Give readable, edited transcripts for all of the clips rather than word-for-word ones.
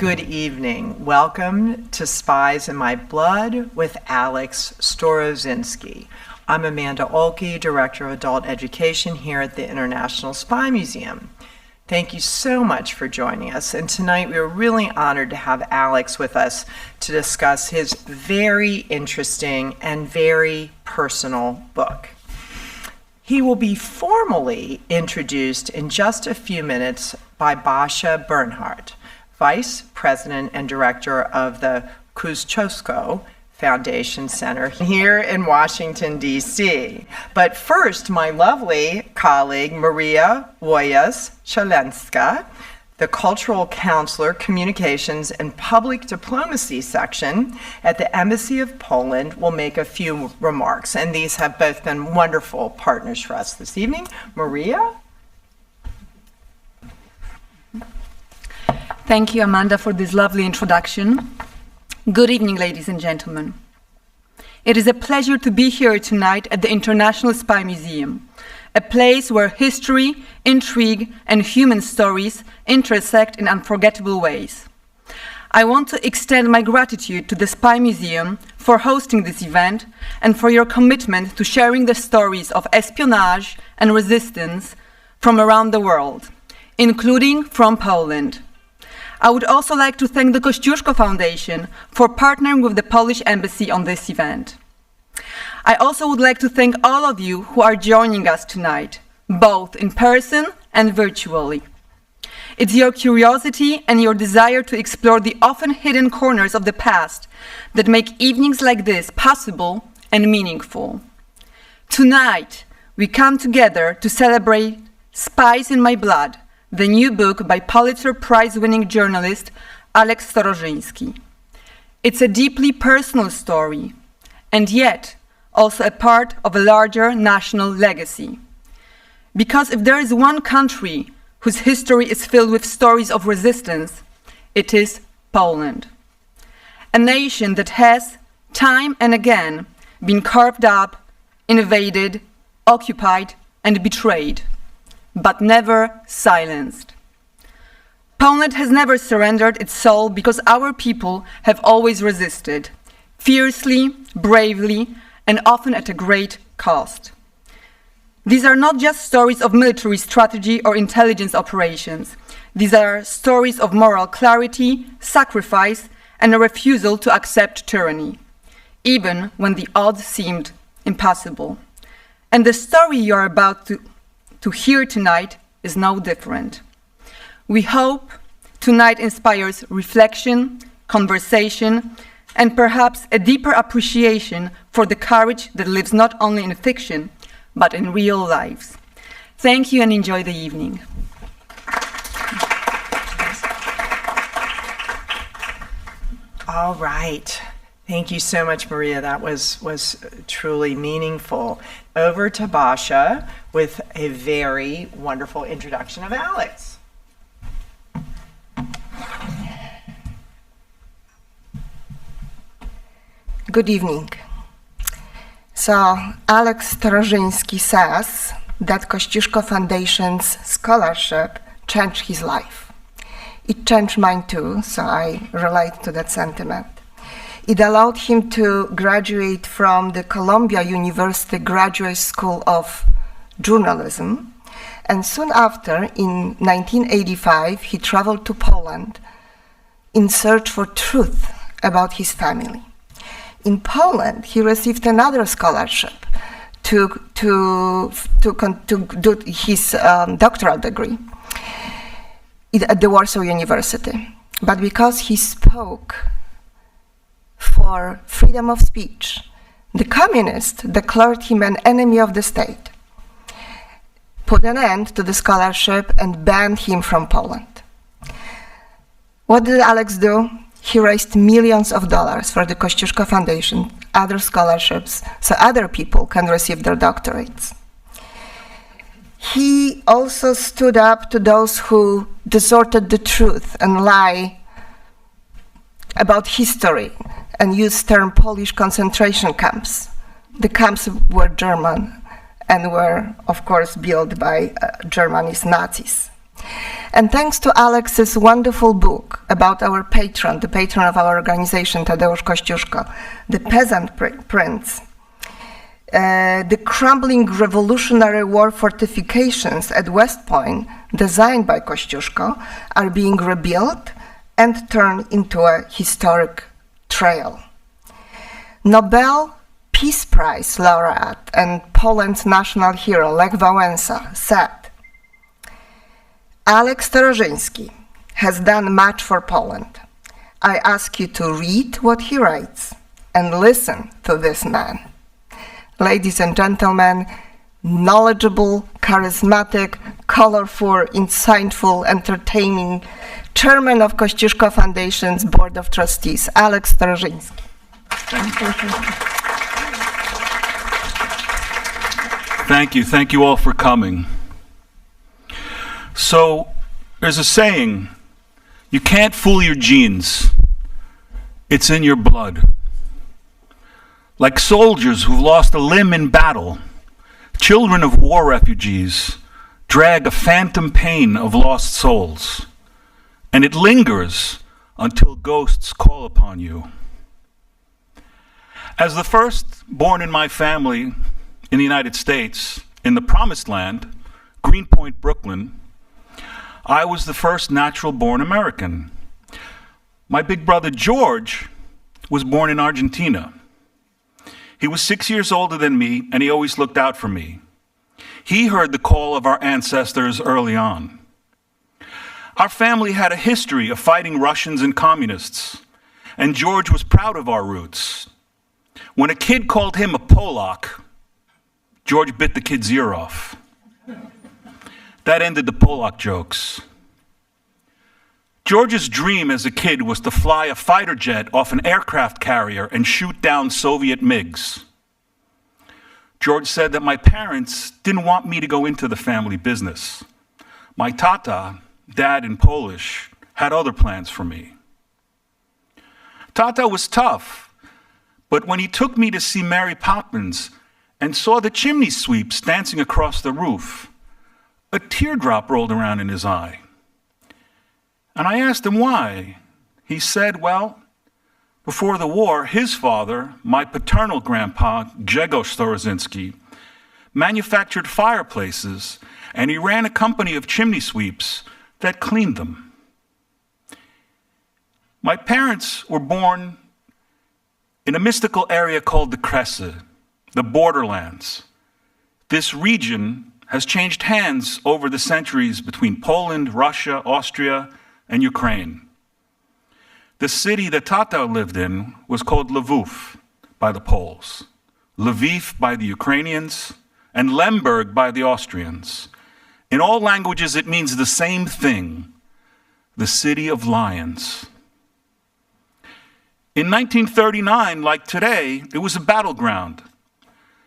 good evening. Welcome to Spies in My Blood with Alex Storozynski. I'm Amanda Olke, Director of Adult Education here at the International Spy Museum. Thank you so much for joining us. And tonight we are really honored to have Alex with us to discuss his very interesting and very personal book. He will be formally introduced in just a few minutes by Basha Bernhardt, Vice President and Director of the Kosciuszko Foundation Center here in Washington, D.C. But first, my lovely colleague, Maria Wojas-Szalenska, the Cultural Counselor, Communications and Public Diplomacy section at the Embassy of Poland, will make a few remarks. And these have both been wonderful partners for us this evening. Maria? Thank you, Amanda, for this lovely introduction. Good evening, ladies and gentlemen. It is a pleasure to be here tonight at the International Spy Museum, a place where history, intrigue, and human stories intersect in unforgettable ways. I want to extend my gratitude to the Spy Museum for hosting this event and for your commitment to sharing the stories of espionage and resistance from around the world, including from Poland. I would also like to thank the Kościuszko Foundation for partnering with the Polish Embassy on this event. I also would like to thank all of you who are joining us tonight, both in person and virtually. It's your curiosity and your desire to explore the often hidden corners of the past that make evenings like this possible and meaningful. Tonight, we come together to celebrate Spies in My Blood, the new book by Pulitzer Prize-winning journalist Alex Storozynski. It's a deeply personal story, and yet also a part of a larger national legacy. Because if there is one country whose history is filled with stories of resistance, it is Poland. A nation that has, time and again, been carved up, invaded, occupied, and betrayed, but never silenced. Poland has never surrendered its soul because our people have always resisted, fiercely, bravely, and often at a great cost. These are not just stories of military strategy or intelligence operations. These are stories of moral clarity, sacrifice, and a refusal to accept tyranny, even when the odds seemed impossible. And the story you are about to hear tonight is no different. We hope tonight inspires reflection, conversation, and perhaps a deeper appreciation for the courage that lives not only in fiction, but in real lives. Thank you and enjoy the evening. All right. Thank you so much, Maria. That was truly meaningful. Over to Basha with a very wonderful introduction of Alex. Good evening. So, Alex Storozynski says that Kościuszko Foundation's scholarship changed his life. It changed mine too, so I relate to that sentiment. It allowed him to graduate from the Columbia University Graduate School of Journalism, and soon after, in 1985, he traveled to Poland in search for truth about his family. In Poland, he received another scholarship to do his doctoral degree at the Warsaw University. But because he spoke for freedom of speech, the communists declared him an enemy of the state, put an end to the scholarship, and banned him from Poland. What did Alex do? He raised millions of dollars for the Kościuszko Foundation, other scholarships, so other people can receive their doctorates. He also stood up to those who distorted the truth and lie about history and used the term Polish concentration camps. The camps were German and were, of course, built by Germany's Nazis. And thanks to Alex's wonderful book about our patron, the patron of our organization, Tadeusz Kościuszko, The Peasant Prince, the crumbling Revolutionary War fortifications at West Point, designed by Kościuszko, are being rebuilt and turned into a historic trail. Nobel Peace Prize laureate and Poland's national hero, Lech Wałęsa, said, Alex Storozynski has done much for Poland. I ask you to read what he writes and listen to this man. Ladies and gentlemen, knowledgeable, charismatic, colorful, insightful, entertaining chairman of Kościuszko Foundation's Board of Trustees, Alex Storozynski. Thank you all for coming. So, there's a saying, you can't fool your genes. It's in your blood. Like soldiers who've lost a limb in battle, children of war refugees drag a phantom pain of lost souls, and it lingers until ghosts call upon you. As the first born in my family in the United States, in the Promised Land, Greenpoint, Brooklyn, I was the first natural-born American. My big brother George was born in Argentina. He was 6 years older than me, and he always looked out for me. He heard the call of our ancestors early on. Our family had a history of fighting Russians and communists, and George was proud of our roots. When a kid called him a Polak, George bit the kid's ear off. That ended the Polak jokes. George's dream as a kid was to fly a fighter jet off an aircraft carrier and shoot down Soviet MiGs. George said that my parents didn't want me to go into the family business. My tata, dad in Polish, had other plans for me. Tata was tough, but when he took me to see Mary Poppins and saw the chimney sweeps dancing across the roof, a teardrop rolled around in his eye. And I asked him why. He said, well, before the war, his father, my paternal grandpa, Grzegorz Storozynski, manufactured fireplaces, and he ran a company of chimney sweeps that cleaned them. My parents were born in a mystical area called the Kresy, the borderlands. This region has changed hands over the centuries between Poland, Russia, Austria, and Ukraine. The city that Tata lived in was called Lvov by the Poles, Lviv by the Ukrainians, and Lemberg by the Austrians. In all languages, it means the same thing, the city of lions. In 1939, like today, it was a battleground.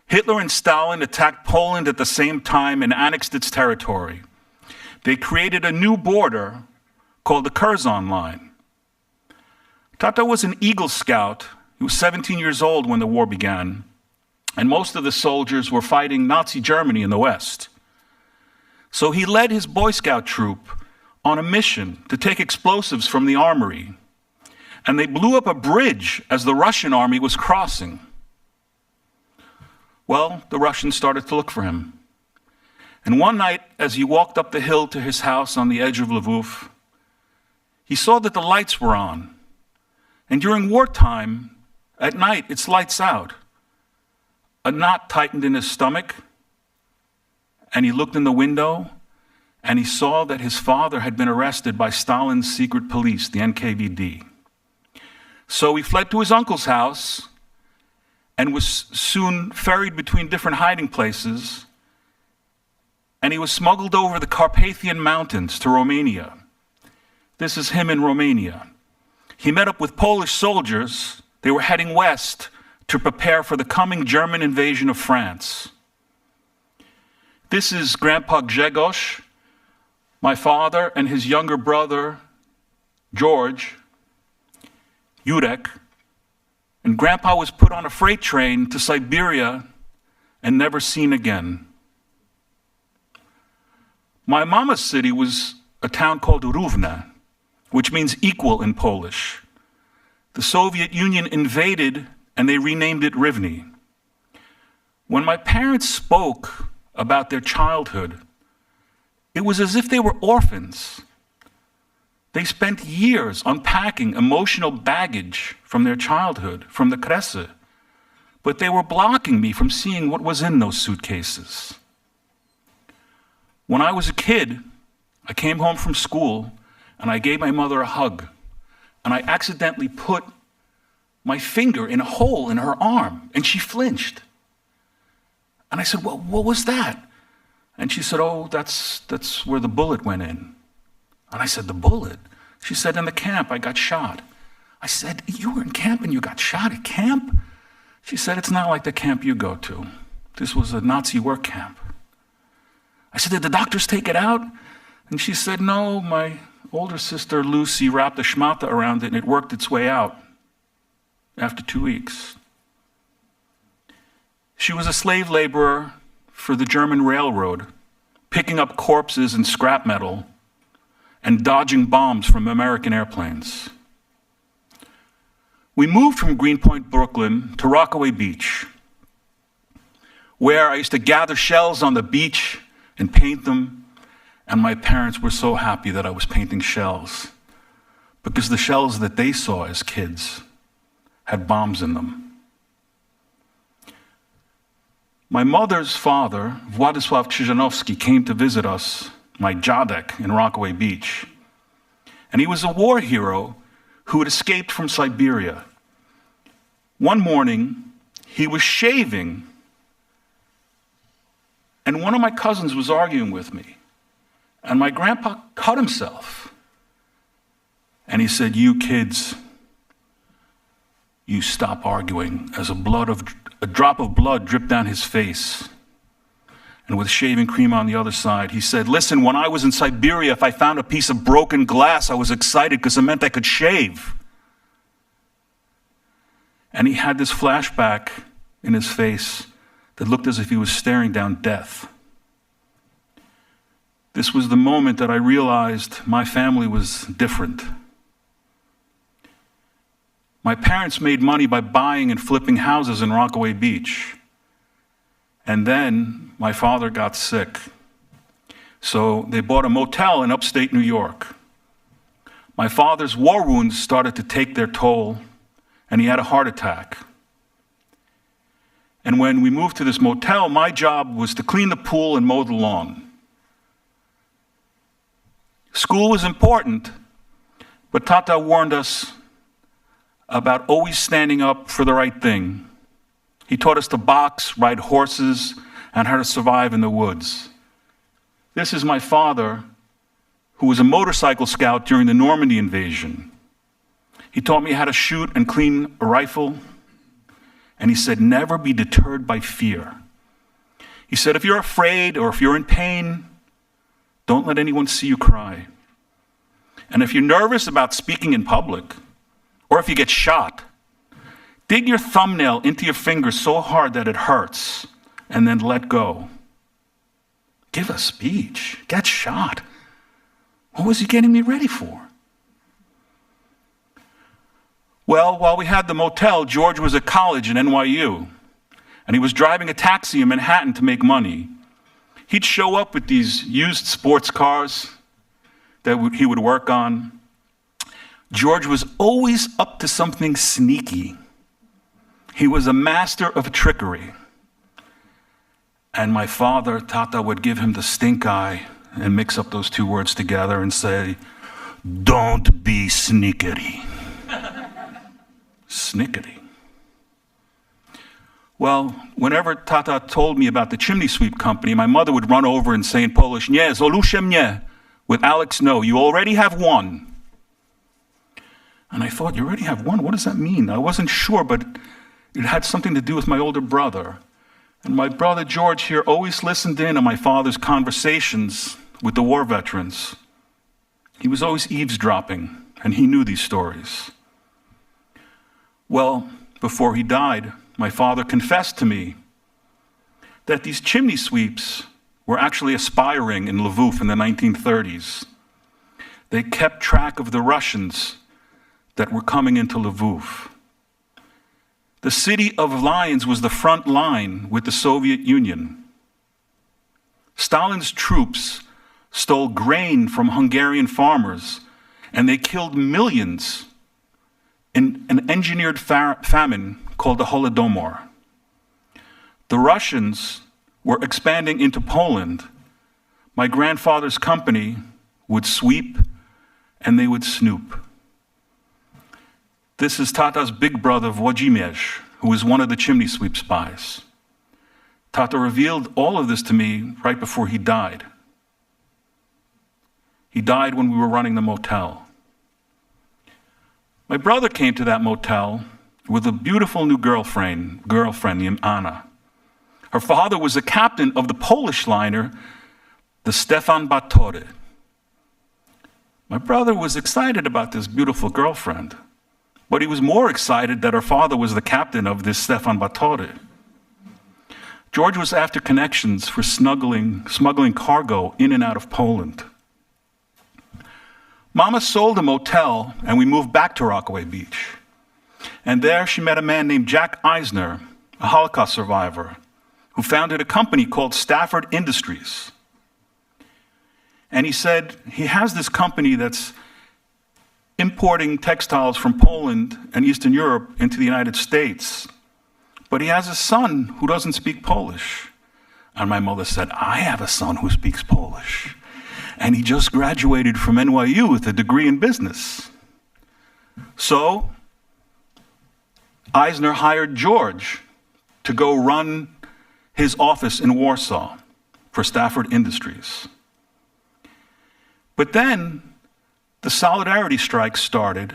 Hitler and Stalin attacked Poland at the same time and annexed its territory. They created a new border called the Curzon Line. Tata was an Eagle Scout. He was 17 years old when the war began, and most of the soldiers were fighting Nazi Germany in the West. So he led his Boy Scout troop on a mission to take explosives from the armory, and they blew up a bridge as the Russian army was crossing. Well, the Russians started to look for him. And one night, as he walked up the hill to his house on the edge of Lvov, he saw that the lights were on. And during wartime, at night, it's lights out. A knot tightened in his stomach, and he looked in the window, and he saw that his father had been arrested by Stalin's secret police, the NKVD. So he fled to his uncle's house and was soon ferried between different hiding places, and he was smuggled over the Carpathian Mountains to Romania. This is him in Romania. He met up with Polish soldiers. They were heading west to prepare for the coming German invasion of France. This is Grandpa Grzegorz, my father, and his younger brother, George, Jurek, and Grandpa was put on a freight train to Siberia and never seen again. My mama's city was a town called Równe, which means equal in Polish. The Soviet Union invaded and they renamed it Rivne. When my parents spoke about their childhood, it was as if they were orphans. They spent years unpacking emotional baggage from their childhood, from the Kresy, but they were blocking me from seeing what was in those suitcases. When I was a kid, I came home from school and I gave my mother a hug, and I accidentally put my finger in a hole in her arm, and she flinched. And I said, well, what was that? And she said, oh, that's where the bullet went in. And I said, the bullet? She said, in the camp, I got shot. I said, you were in camp and you got shot at camp? She said, it's not like the camp you go to. This was a Nazi work camp. I said, did the doctors take it out? And she said, no, my older sister Lucy wrapped a schmata around it and it worked its way out after 2 weeks. She was a slave laborer for the German railroad, picking up corpses and scrap metal and dodging bombs from American airplanes. We moved from Greenpoint, Brooklyn to Rockaway Beach, where I used to gather shells on the beach and paint them, and my parents were so happy that I was painting shells, because the shells that they saw as kids had bombs in them. My mother's father, Władysław Krzyżanowski, came to visit us, my dziadek, in Rockaway Beach. And he was a war hero who had escaped from Siberia. One morning, he was shaving, and one of my cousins was arguing with me. And my grandpa cut himself. And he said, you kids, you stop arguing, as a drop of blood dripped down his face. And with shaving cream on the other side, he said, listen, when I was in Siberia, if I found a piece of broken glass, I was excited because it meant I could shave. And he had this flashback in his face that looked as if he was staring down death. This was the moment that I realized my family was different. My parents made money by buying and flipping houses in Rockaway Beach. And then my father got sick. So they bought a motel in upstate New York. My father's war wounds started to take their toll, and he had a heart attack. And when we moved to this motel, my job was to clean the pool and mow the lawn. School was important, but Tata warned us about always standing up for the right thing. He taught us to box, ride horses, and how to survive in the woods. This is my father, who was a motorcycle scout during the Normandy invasion. He taught me how to shoot and clean a rifle, and he said, never be deterred by fear. He said, if you're afraid or if you're in pain, don't let anyone see you cry. And if you're nervous about speaking in public, or if you get shot, dig your thumbnail into your finger so hard that it hurts, and then let go. Give a speech, get shot. What was he getting me ready for? Well, while we had the motel, George was at college at NYU, and he was driving a taxi in Manhattan to make money. He'd show up with these used sports cars that he would work on. George was always up to something sneaky. He was a master of trickery. And my father, Tata, would give him the stink eye and mix up those two words together and say, don't be sneakery. Snickety. Well, whenever Tata told me about the chimney sweep company, my mother would run over and say in Polish, nie, zolusze mnie. With Alex, no, you already have one. And I thought, you already have one? What does that mean? I wasn't sure, but it had something to do with my older brother. And my brother George here always listened in on my father's conversations with the war veterans. He was always eavesdropping, and he knew these stories. Well, before he died, my father confessed to me that these chimney sweeps were actually aspiring in Lviv in the 1930s. They kept track of the Russians that were coming into Lviv. The city of Lions was the front line with the Soviet Union. Stalin's troops stole grain from Hungarian farmers, and they killed millions in an engineered famine called the Holodomor. The Russians were expanding into Poland. My grandfather's company would sweep and they would snoop. This is Tata's big brother, Włodzimierz, who was one of the chimney sweep spies. Tata revealed all of this to me right before he died. He died when we were running the motel. My brother came to that motel with a beautiful new girlfriend named Anna. Her father was the captain of the Polish liner, the Stefan Batory. My brother was excited about this beautiful girlfriend, but he was more excited that her father was the captain of this Stefan Batory. George was after connections for smuggling cargo in and out of Poland. Mama sold a motel and we moved back to Rockaway Beach. And there she met a man named Jack Eisner, a Holocaust survivor, who founded a company called Stafford Industries. And he said he has this company that's importing textiles from Poland and Eastern Europe into the United States. But he has a son who doesn't speak Polish. And my mother said, I have a son who speaks Polish. And he just graduated from NYU with a degree in business. So Eisner hired George to go run his office in Warsaw for Stafford Industries. But then the Solidarity strike started,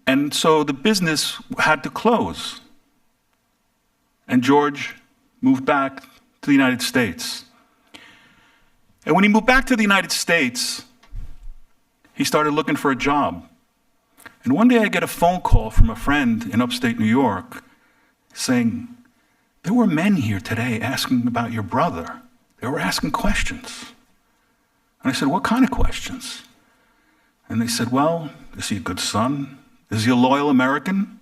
and so the business had to close. And George moved back to the United States. And when he moved back to the United States, he started looking for a job. And one day I get a phone call from a friend in upstate New York saying, there were men here today asking about your brother. They were asking questions. And I said, what kind of questions? And they said, well, is he a good son? Is he a loyal American?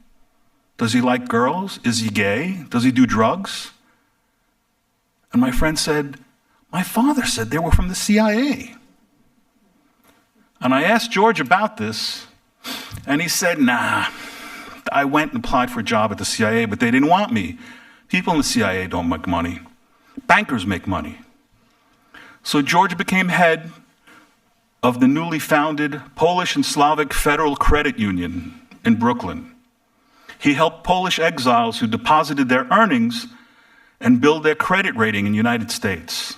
Does he like girls? Is he gay? Does he do drugs? And my friend said, my father said they were from the CIA. And I asked George about this, and he said, nah, I went and applied for a job at the CIA, but they didn't want me. People in the CIA don't make money. Bankers make money. So George became head of the newly founded Polish and Slavic Federal Credit Union in Brooklyn. He helped Polish exiles who deposited their earnings and build their credit rating in the United States.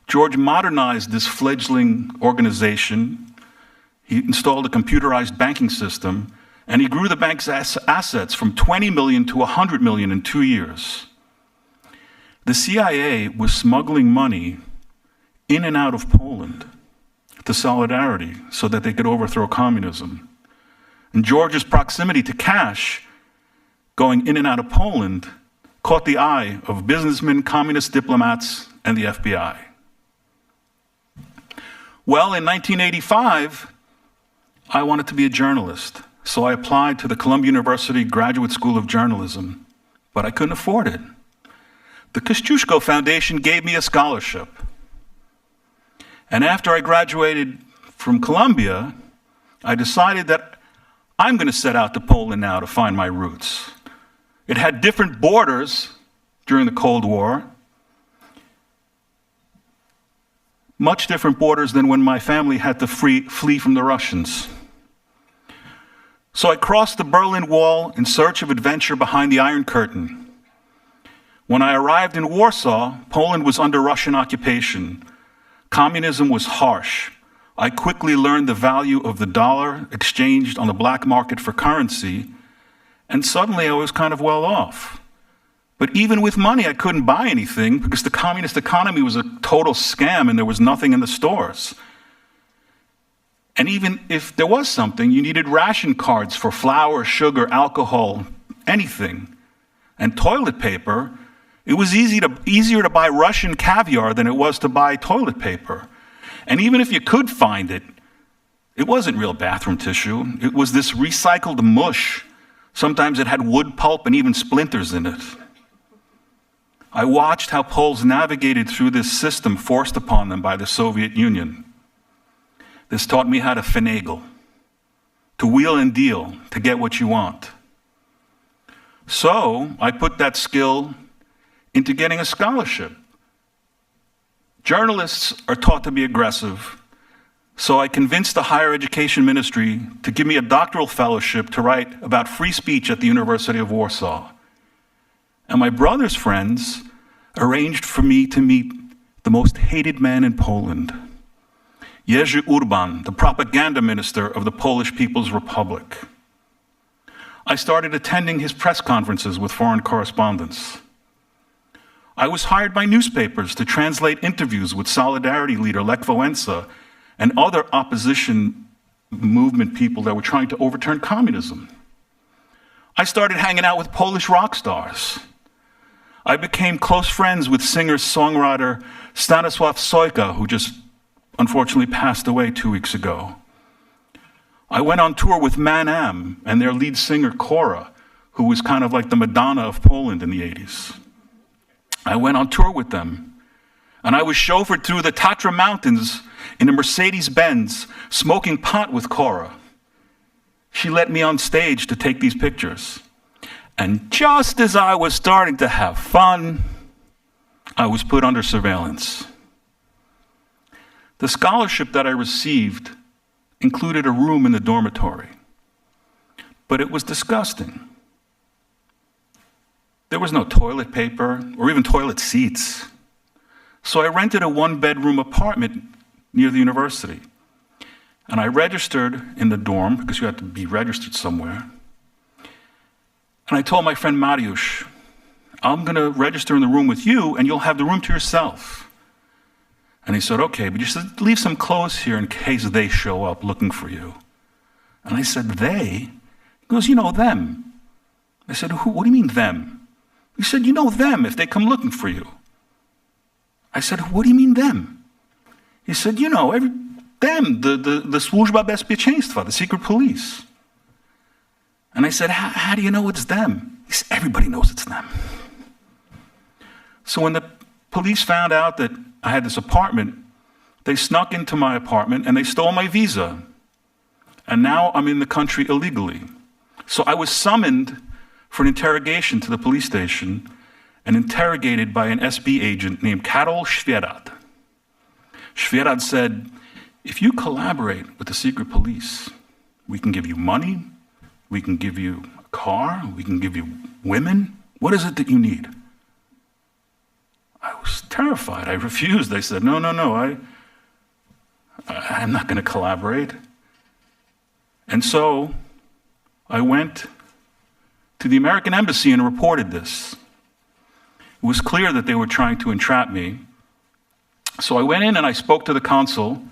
George modernized this fledgling organization. He installed a computerized banking system, and he grew the bank's assets from 20 million to 100 million in 2 years. The CIA was smuggling money in and out of Poland to Solidarity so that they could overthrow communism. And George's proximity to cash going in and out of Poland caught the eye of businessmen, communist diplomats, and the FBI. Well, in 1985, I wanted to be a journalist, so I applied to the Columbia University Graduate School of Journalism, but I couldn't afford it. The Kościuszko Foundation gave me a scholarship. And after I graduated from Columbia, I decided that I'm going to set out to Poland now to find my roots. It had different borders during the Cold War, much different borders than when my family had to flee from the Russians. So I crossed the Berlin Wall in search of adventure behind the Iron Curtain. When I arrived in Warsaw, Poland was under Russian occupation. Communism was harsh. I quickly learned the value of the dollar exchanged on the black market for currency, and suddenly I was kind of well off. But even with money, I couldn't buy anything because the communist economy was a total scam and there was nothing in the stores. And even if there was something, you needed ration cards for flour, sugar, alcohol, anything. And toilet paper, it was easier to buy Russian caviar than it was to buy toilet paper. And even if you could find it, it wasn't real bathroom tissue. It was this recycled mush. Sometimes it had wood pulp and even splinters in it. I watched how Poles navigated through this system forced upon them by the Soviet Union. This taught me how to finagle, to wheel and deal, to get what you want. So I put that skill into getting a scholarship. Journalists are taught to be aggressive, so I convinced the higher education ministry to give me a doctoral fellowship to write about free speech at the University of Warsaw. And my brother's friends arranged for me to meet the most hated man in Poland, Jerzy Urban, the propaganda minister of the Polish People's Republic. I started attending his press conferences with foreign correspondents. I was hired by newspapers to translate interviews with Solidarity leader Lech Wałęsa and other opposition movement people that were trying to overturn communism. I started hanging out with Polish rock stars. I became close friends with singer-songwriter Stanisław Sojka, who just unfortunately passed away 2 weeks ago. I went on tour with Man Am and their lead singer Cora, who was kind of like the Madonna of Poland in the 80s. I went on tour with them, and I was chauffeured through the Tatra Mountains in a Mercedes-Benz, smoking pot with Cora. She let me on stage to take these pictures. And just as I was starting to have fun, I was put under surveillance. The scholarship that I received included a room in the dormitory, but it was disgusting. There was no toilet paper or even toilet seats. So I rented a one-bedroom apartment near the university. And I registered in the dorm, because you had to be registered somewhere. And I told my friend Mariusz, I'm going to register in the room with you, and you'll have the room to yourself. And he said, okay, but you should leave some clothes here in case they show up looking for you. And I said, they? He goes, you know, them. I said, who? What do you mean, them? He said, you know them if they come looking for you. I said, what do you mean, them? He said, you know, them, the Służba Bezpieczeństwa, the secret police. And I said, how do you know it's them? He said, everybody knows it's them. So when the police found out that I had this apartment, they snuck into my apartment and they stole my visa. And now I'm in the country illegally. So I was summoned for an interrogation to the police station and interrogated by an SB agent named Karol Świerad. Świerad said, if you collaborate with the secret police, we can give you money, we can give you a car, we can give you women. What is it that you need? I was terrified. I refused. I said, no, I'm not going to collaborate. And so I went to the American embassy and reported this. It was clear that they were trying to entrap me. So I went in and I spoke to the consul,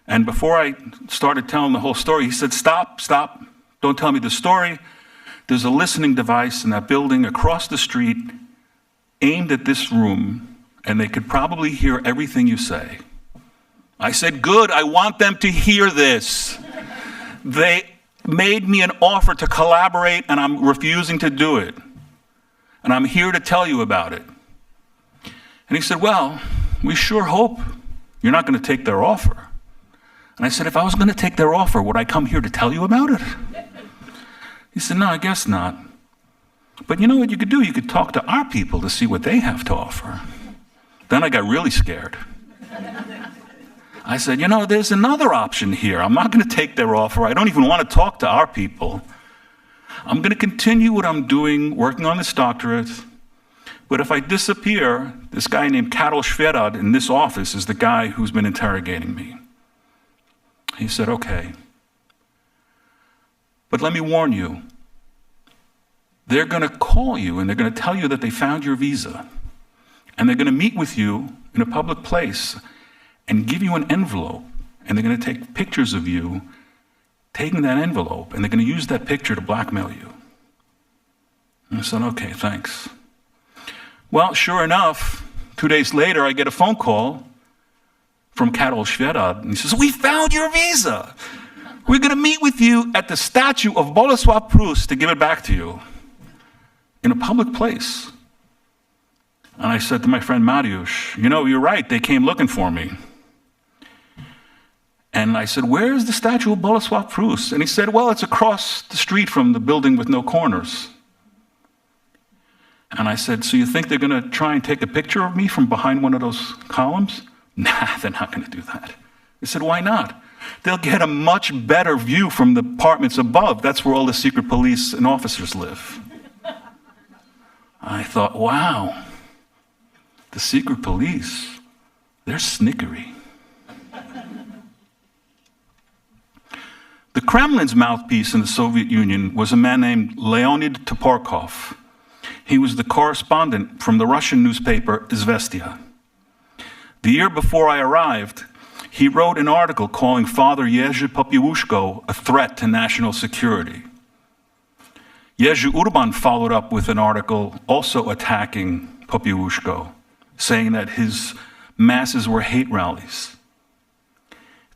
and before I started telling the whole story, he said, stop, don't tell me the story. There's a listening device in that building across the street aimed at this room, and they could probably hear everything you say. I said, good, I want them to hear this. They made me an offer to collaborate, and I'm refusing to do it. And I'm here to tell you about it. And he said, well, we sure hope you're not going to take their offer. And I said, if I was going to take their offer, would I come here to tell you about it? He said, no, I guess not. But you know what you could do? You could talk to our people to see what they have to offer. Then I got really scared. I said, you know, there's another option here. I'm not going to take their offer. I don't even want to talk to our people. I'm going to continue what I'm doing, working on this doctorate. But if I disappear, this guy named Karol Świerad in this office is the guy who's been interrogating me. He said, okay. But let me warn you, they're going to call you and they're going to tell you that they found your visa. And they're going to meet with you in a public place and give you an envelope. And they're going to take pictures of you taking that envelope, and they're going to use that picture to blackmail you. And I said, okay, thanks. Well, sure enough, 2 days later, I get a phone call from Karol Świerad, and he says, "We found your visa. We're going to meet with you at the statue of Bolesław Prus to give it back to you in a public place." And I said to my friend Mariusz, "You know, you're right, they came looking for me." And I said, "Where is the statue of Bolesław Prus?" And he said, "Well, it's across the street from the building with no corners." And I said, "So you think they're going to try and take a picture of me from behind one of those columns?" "Nah, they're not going to do that." He said, "Why not?" "They'll get a much better view from the apartments above. That's where all the secret police and officers live." I thought, wow, the secret police, they're snickery. The Kremlin's mouthpiece in the Soviet Union was a man named Leonid Toporkov. He was the correspondent from the Russian newspaper Izvestia. The year before I arrived, he wrote an article calling Father Jerzy Popiełuszko a threat to national security. Jerzy Urban followed up with an article also attacking Popiełuszko, saying that his masses were hate rallies.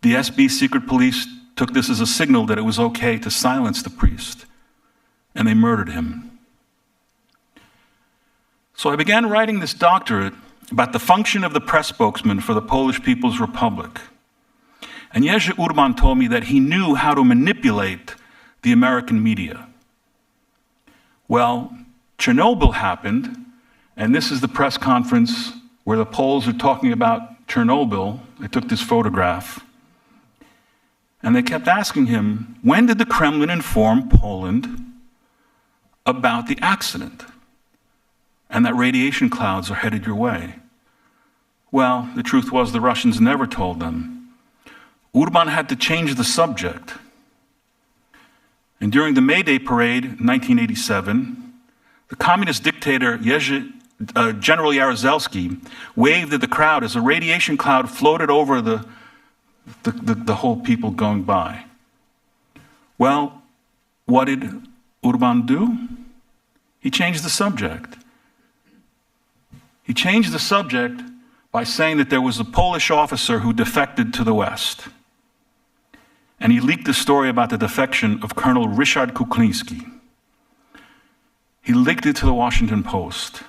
The SB secret police took this as a signal that it was okay to silence the priest, and they murdered him. So I began writing this doctorate about the function of the press spokesman for the Polish People's Republic. And Jerzy Urban told me that he knew how to manipulate the American media. Well, Chernobyl happened, and this is the press conference where the Poles are talking about Chernobyl. They took this photograph. And they kept asking him, when did the Kremlin inform Poland about the accident and that radiation clouds are headed your way? Well, the truth was the Russians never told them. Urban had to change the subject. And during the May Day parade in 1987, the communist dictator General Jaruzelski waved at the crowd as a radiation cloud floated over the whole people going by. Well, what did Urban do? He changed the subject. He changed the subject by saying that there was a Polish officer who defected to the West. And he leaked the story about the defection of Colonel Ryszard Kuklinski. He leaked it to the Washington Post.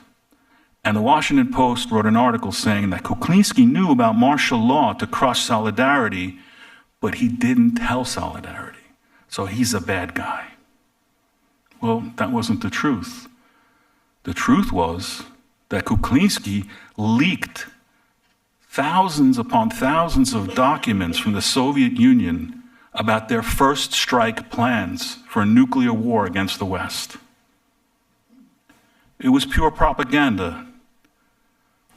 And the Washington Post wrote an article saying that Kuklinski knew about martial law to crush Solidarity, but he didn't tell Solidarity. So he's a bad guy. Well, that wasn't the truth. The truth was that Kuklinski leaked thousands upon thousands of documents from the Soviet Union about their first strike plans for a nuclear war against the West. It was pure propaganda.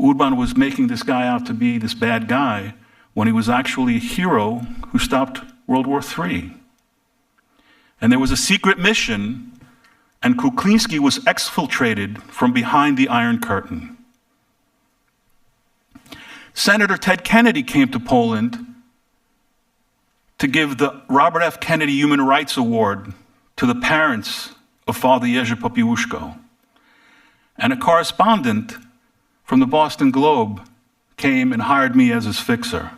Urban was making this guy out to be this bad guy when he was actually a hero who stopped World War III. And there was a secret mission, and Kuklinski was exfiltrated from behind the Iron Curtain. Senator Ted Kennedy came to Poland to give the Robert F. Kennedy Human Rights Award to the parents of Father Jerzy Popiełuszko. And a correspondent from the Boston Globe came and hired me as his fixer.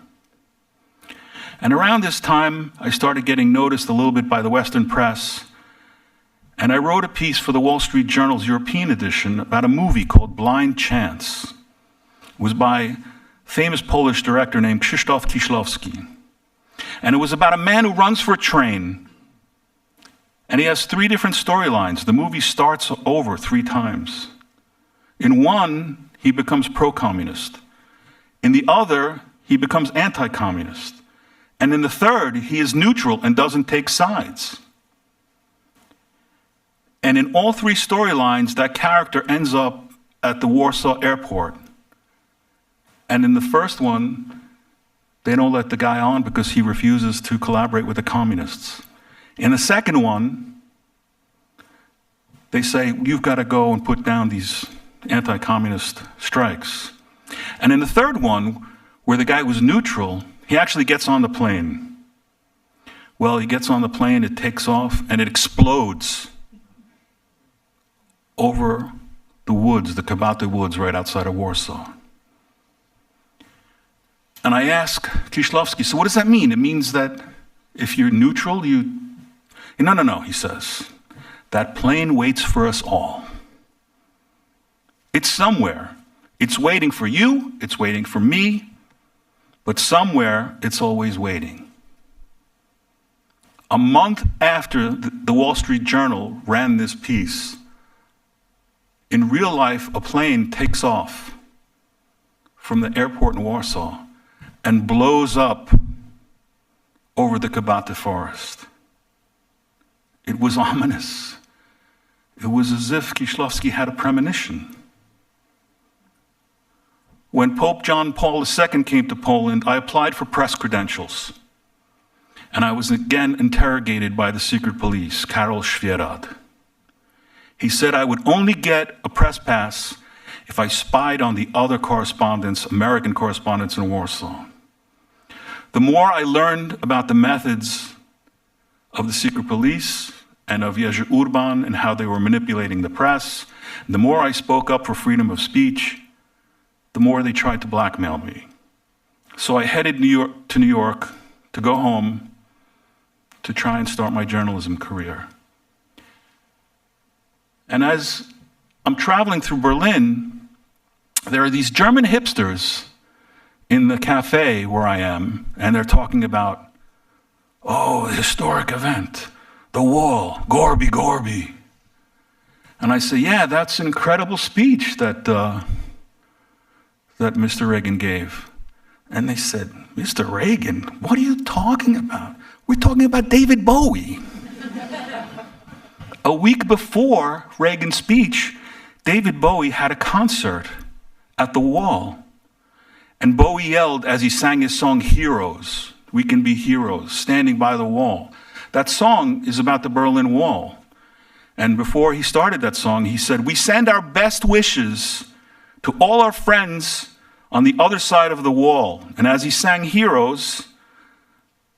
And around this time, I started getting noticed a little bit by the Western press, and I wrote a piece for the Wall Street Journal's European edition about a movie called Blind Chance. It was by a famous Polish director named Krzysztof Kieślowski. And it was about a man who runs for a train, and he has 3 different storylines. The movie starts over 3 times. In one, he becomes pro-communist. In the other, he becomes anti-communist. And in the third, he is neutral and doesn't take sides. And in all 3 storylines, that character ends up at the Warsaw airport. And in the first one, they don't let the guy on because he refuses to collaborate with the communists. In the second one, they say, you've got to go and put down these anti-communist strikes. And in the third one, where the guy was neutral, he actually gets on the plane. Well, he gets on the plane, it takes off, and it explodes over the woods, the Kabaty woods right outside of Warsaw. And I asked Kieślowski, so what does that mean? It means that if you're neutral, No, he says. That plane waits for us all. It's somewhere. It's waiting for you, it's waiting for me, but somewhere it's always waiting. A month after the Wall Street Journal ran this piece, in real life, a plane takes off from the airport in Warsaw and blows up over the Kabata forest. It was ominous. It was as if Kieślowski had a premonition. When Pope John Paul II came to Poland, I applied for press credentials. And I was again interrogated by the secret police, Karol Świerad. He said I would only get a press pass if I spied on the other correspondents, American correspondents in Warsaw. The more I learned about the methods of the secret police and of Jerzy Urban and how they were manipulating the press, the more I spoke up for freedom of speech, the more they tried to blackmail me. So I headed to New York to go home to try and start my journalism career. And as I'm traveling through Berlin, there are these German hipsters in the cafe where I am, and they're talking about, oh, the historic event, the wall, Gorby, Gorby. And I say, yeah, that's an incredible speech that Mr. Reagan gave. And they said, Mr. Reagan, what are you talking about? We're talking about David Bowie. A week before Reagan's speech, David Bowie had a concert at the Wall. And Bowie yelled as he sang his song, Heroes, We Can Be Heroes, standing by the wall. That song is about the Berlin Wall. And before he started that song, he said, we send our best wishes to all our friends on the other side of the wall. And as he sang Heroes,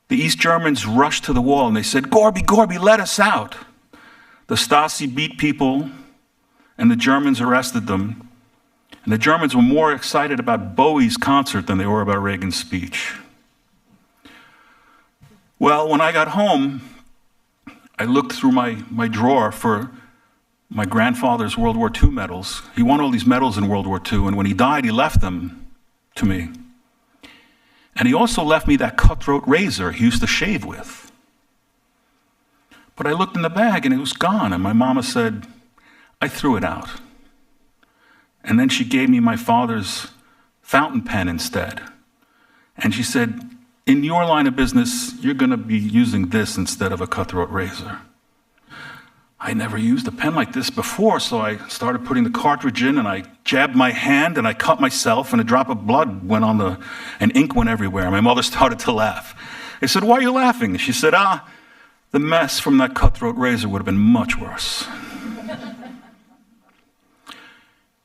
the East Germans rushed to the wall and they said, Gorby, Gorby, let us out. The Stasi beat people and the Germans arrested them. And the Germans were more excited about Bowie's concert than they were about Reagan's speech. Well, when I got home, I looked through my drawer for my grandfather's World War II medals. He won all these medals in World War II, and when he died, he left them to me. And he also left me that cutthroat razor he used to shave with. But I looked in the bag and it was gone, and my mama said, I threw it out. And then she gave me my father's fountain pen instead. And she said, in your line of business, you're gonna be using this instead of a cutthroat razor. I never used a pen like this before, so I started putting the cartridge in and I jabbed my hand and I cut myself and a drop of blood went on and ink went everywhere. My mother started to laugh. I said, why are you laughing? She said, the mess from that cutthroat razor would have been much worse.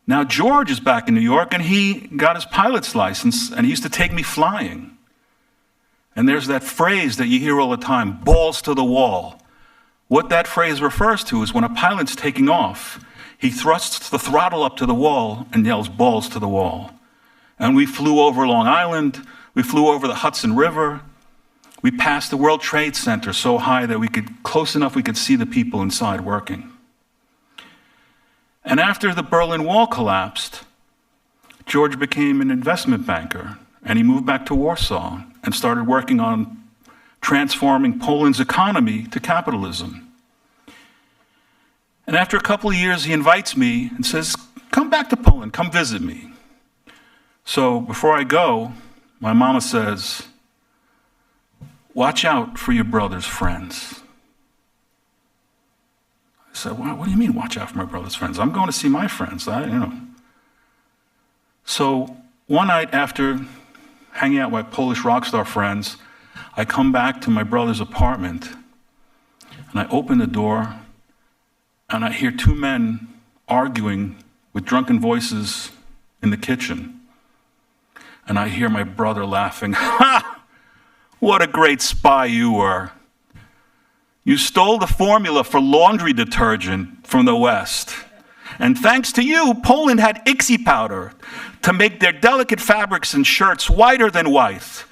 Now George is back in New York and he got his pilot's license and he used to take me flying. And there's that phrase that you hear all the time, balls to the wall. What that phrase refers to is when a pilot's taking off, he thrusts the throttle up to the wall and yells balls to the wall. And we flew over Long Island, we flew over the Hudson River, we passed the World Trade Center so high that we could see the people inside working. And after the Berlin Wall collapsed, George became an investment banker and he moved back to Warsaw and started working on transforming Poland's economy to capitalism. And after a couple of years, he invites me and says, come back to Poland, come visit me. So before I go, my mama says, watch out for your brother's friends. I said, what do you mean, watch out for my brother's friends? I'm going to see my friends, So one night after hanging out with my Polish rock star friends, I come back to my brother's apartment and I open the door and I hear two men arguing with drunken voices in the kitchen. And I hear my brother laughing, ha! What a great spy you were. You stole the formula for laundry detergent from the West And thanks to you, Poland had Ixie powder to make their delicate fabrics and shirts whiter than white.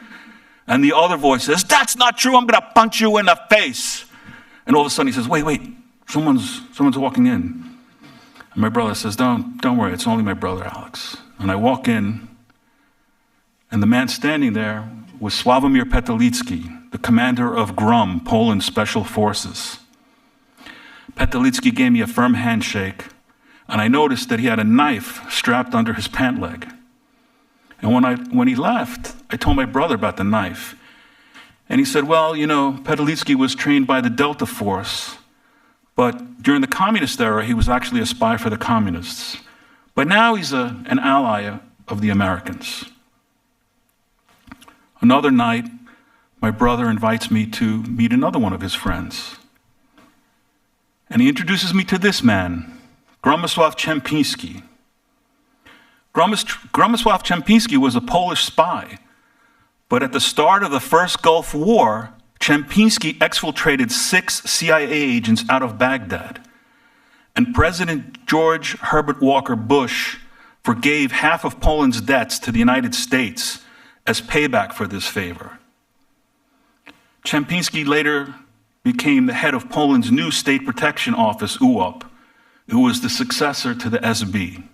And the other voice says, that's not true, I'm gonna punch you in the face. And all of a sudden he says, wait, someone's walking in. And my brother says, don't worry, it's only my brother Alex. And I walk in, and the man standing there was Sławomir Petelicki, the commander of GRUM, Poland's Special Forces. Petelicki gave me a firm handshake, and I noticed that he had a knife strapped under his pant leg. And when he left, I told my brother about the knife. And he said, well, you know, Petelicki was trained by the Delta Force, but during the communist era, he was actually a spy for the communists. But now he's an ally of the Americans. Another night, my brother invites me to meet another one of his friends. And he introduces me to this man, Gromosław Czempiński. Gromosław Czempiński was a Polish spy, but at the start of the First Gulf War, Czempiński exfiltrated 6 CIA agents out of Baghdad. And President George Herbert Walker Bush forgave half of Poland's debts to the United States as payback for this favor. Czempiński later became the head of Poland's new State Protection Office, UOP, who was the successor to the SB.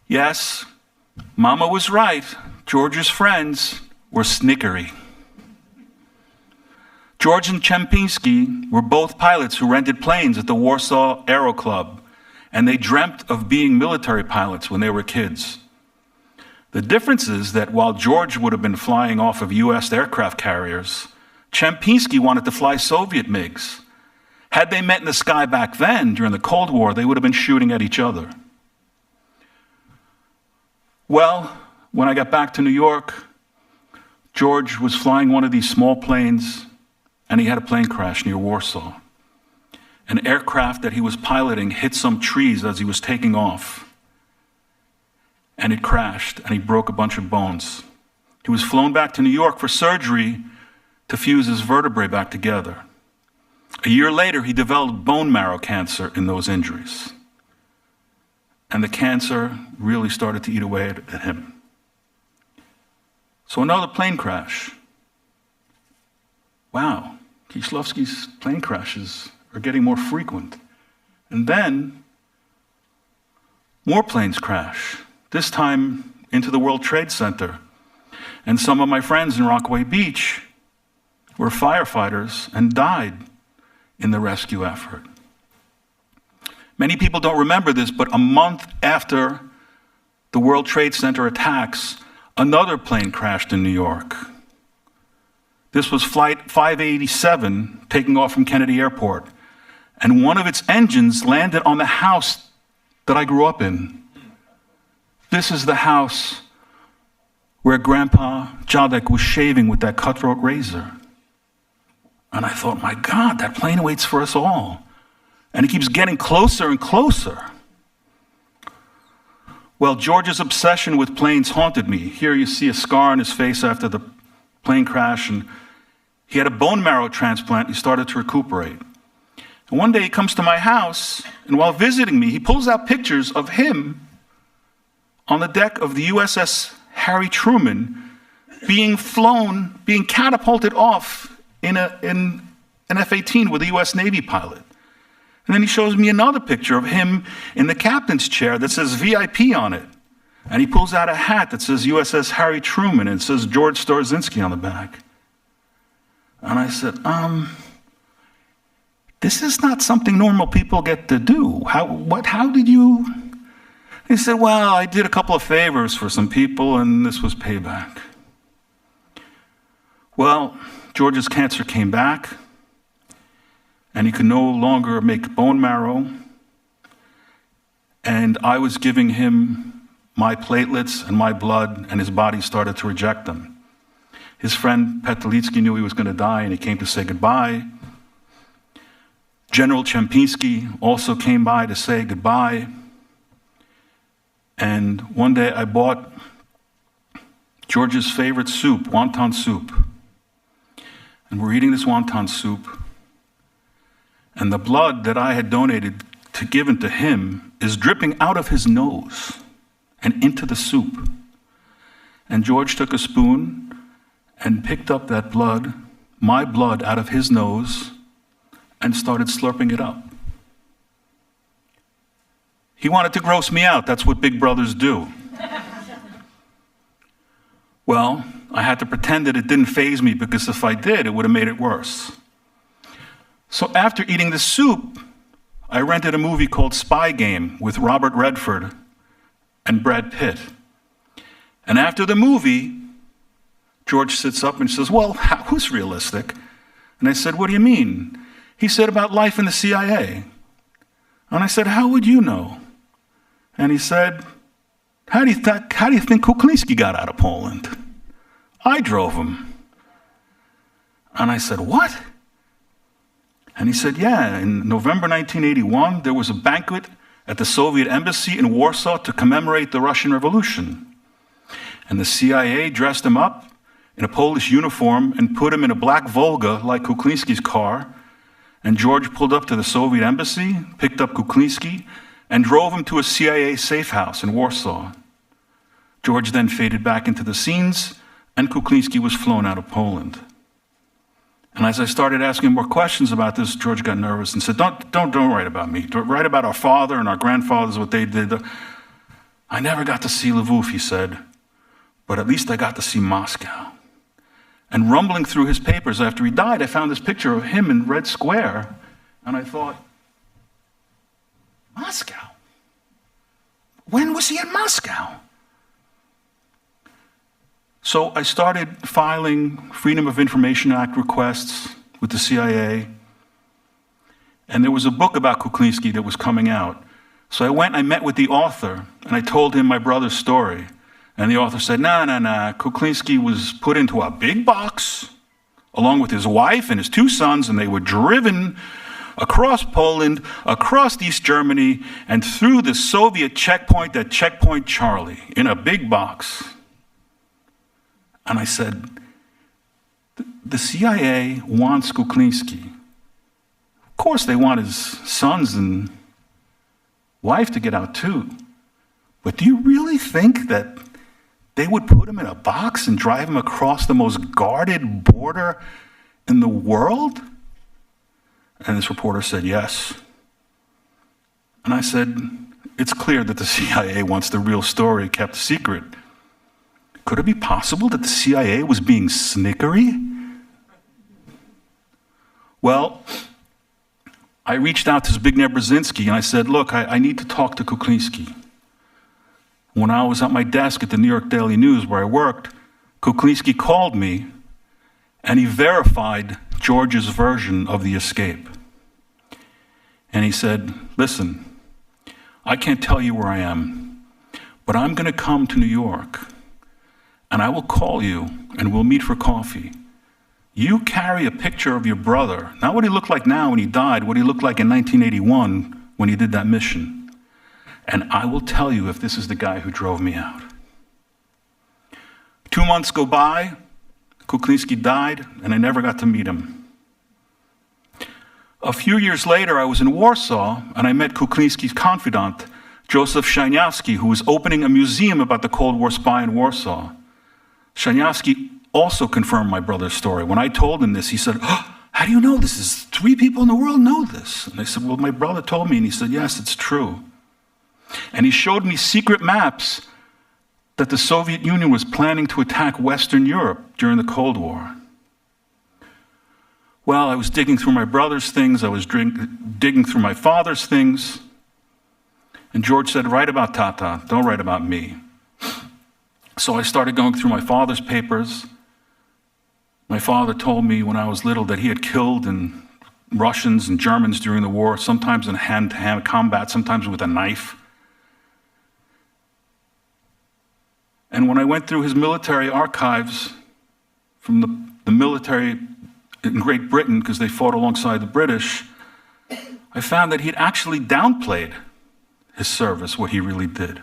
Yes, Mama was right. George's friends were snickery. George and Czempiński were both pilots who rented planes at the Warsaw Aero Club, and they dreamt of being military pilots when they were kids. The difference is that while George would have been flying off of US aircraft carriers, Czempiński wanted to fly Soviet MiGs. Had they met in the sky back then, during the Cold War, they would have been shooting at each other. Well, when I got back to New York, George was flying one of these small planes, and he had a plane crash near Warsaw. An aircraft that he was piloting hit some trees as he was taking off, and it crashed, and he broke a bunch of bones. He was flown back to New York for surgery to fuse his vertebrae back together. A year later, he developed bone marrow cancer in those injuries. And the cancer really started to eat away at him. So another plane crash. Wow, Kieślowski's plane crashes are getting more frequent. And then more planes crash, this time into the World Trade Center. And some of my friends in Rockaway Beach were firefighters and died in the rescue effort. Many people don't remember this, but a month after the World Trade Center attacks, another plane crashed in New York. This was Flight 587 taking off from Kennedy Airport, and one of its engines landed on the house that I grew up in. This is the house where Grandpa Jadek was shaving with that cutthroat razor. And I thought, my God, that plane waits for us all. And it keeps getting closer and closer. Well, George's obsession with planes haunted me. Here you see a scar on his face after the plane crash, and he had a bone marrow transplant. He started to recuperate. And one day he comes to my house, and while visiting me, he pulls out pictures of him on the deck of the USS Harry Truman being flown, being catapulted off in an F-18 with a US Navy pilot. And then he shows me another picture of him in the captain's chair that says VIP on it. And he pulls out a hat that says USS Harry Truman, and it says George Storozynski on the back. And I said, this is not something normal people get to do. How did you? He said, well, I did a couple of favors for some people, and this was payback. Well, George's cancer came back, and he could no longer make bone marrow, and I was giving him my platelets and my blood, and his body started to reject them. His friend Petelicki knew he was going to die, and he came to say goodbye. General Czempiński also came by to say goodbye. And one day I bought George's favorite soup, wonton soup. And we're eating this wonton soup. And the blood that I had donated to given to him is dripping out of his nose and into the soup. And George took a spoon and picked up that blood, my blood, out of his nose and started slurping it up. He wanted to gross me out. That's what big brothers do. Well, I had to pretend that it didn't faze me, because if I did, it would have made it worse. So after eating the soup, I rented a movie called Spy Game with Robert Redford and Brad Pitt. And after the movie, George sits up and says, well, that was realistic. And I said, what do you mean? He said, about life in the CIA. And I said, how would you know? And he said, how do you think Kuklinski got out of Poland? I drove him. And I said, what? And he said, yeah, in November 1981, there was a banquet at the Soviet embassy in Warsaw to commemorate the Russian Revolution. And the CIA dressed him up in a Polish uniform and put him in a black Volga like Kuklinski's car. And George pulled up to the Soviet embassy, picked up Kuklinski, and drove him to a CIA safe house in Warsaw. George then faded back into the scenes, and Kuklinski was flown out of Poland. And as I started asking more questions about this, George got nervous and said, don't write about me. Don't write about our father and our grandfathers, what they did. I never got to see Lvov, he said, but at least I got to see Moscow. And rumbling through his papers after he died, I found this picture of him in Red Square, and I thought, Moscow? When was he in Moscow? So I started filing Freedom of Information Act requests with the CIA, and there was a book about Kuklinski that was coming out. So I went and I met with the author, and I told him my brother's story. And the author said, no, Kuklinski was put into a big box, along with his wife and his two sons, and they were driven across Poland, across East Germany, and through the Soviet checkpoint at Checkpoint Charlie, in a big box. And I said, the CIA wants Kuklinski. Of course they want his sons and wife to get out too. But do you really think that they would put him in a box and drive him across the most guarded border in the world? And this reporter said, yes. And I said, it's clear that the CIA wants the real story kept secret. Could it be possible that the CIA was being snickery? Well, I reached out to Zbigniew Brzezinski and I said, look, I need to talk to Kuklinski. When I was at my desk at the New York Daily News where I worked, Kuklinski called me and he verified George's version of the escape. And he said, listen, I can't tell you where I am, but I'm going to come to New York. And I will call you, and we'll meet for coffee. You carry a picture of your brother, not what he looked like now when he died, what he looked like in 1981 when he did that mission. And I will tell you if this is the guy who drove me out. 2 months go by, Kuklinski died, and I never got to meet him. A few years later, I was in Warsaw, and I met Kuklinski's confidant, Joseph Szaniawski, who was opening a museum about the Cold War spy in Warsaw. Szaniawski also confirmed my brother's story. When I told him this, he said, oh, how do you know this? 3 people in the world know this. And I said, well, my brother told me. And he said, yes, it's true. And he showed me secret maps that the Soviet Union was planning to attack Western Europe during the Cold War. Well, I was digging through my brother's things. I was digging through my father's things. And George said, write about Tata, don't write about me. So I started going through my father's papers. My father told me when I was little that he had killed Russians and Germans during the war, sometimes in hand-to-hand combat, sometimes with a knife. And when I went through his military archives from the military in Great Britain, because they fought alongside the British, I found that he'd actually downplayed his service, what he really did.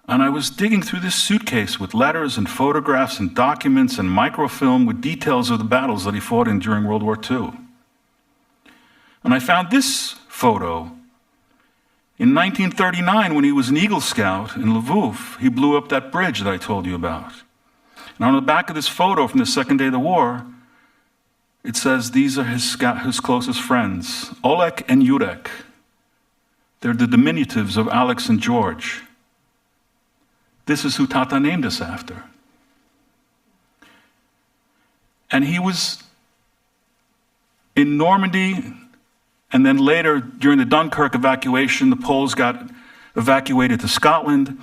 And I was digging through this suitcase with letters and photographs and documents and microfilm with details of the battles that he fought in during World War II. And I found this photo. In 1939, when he was an Eagle Scout in Lviv, he blew up that bridge that I told you about. And on the back of this photo from the second day of the war, it says these are his closest friends, Oleg and Yurek. They're the diminutives of Alex and George. This is who Tata named us after. And he was in Normandy, and then later, during the Dunkirk evacuation, the Poles got evacuated to Scotland,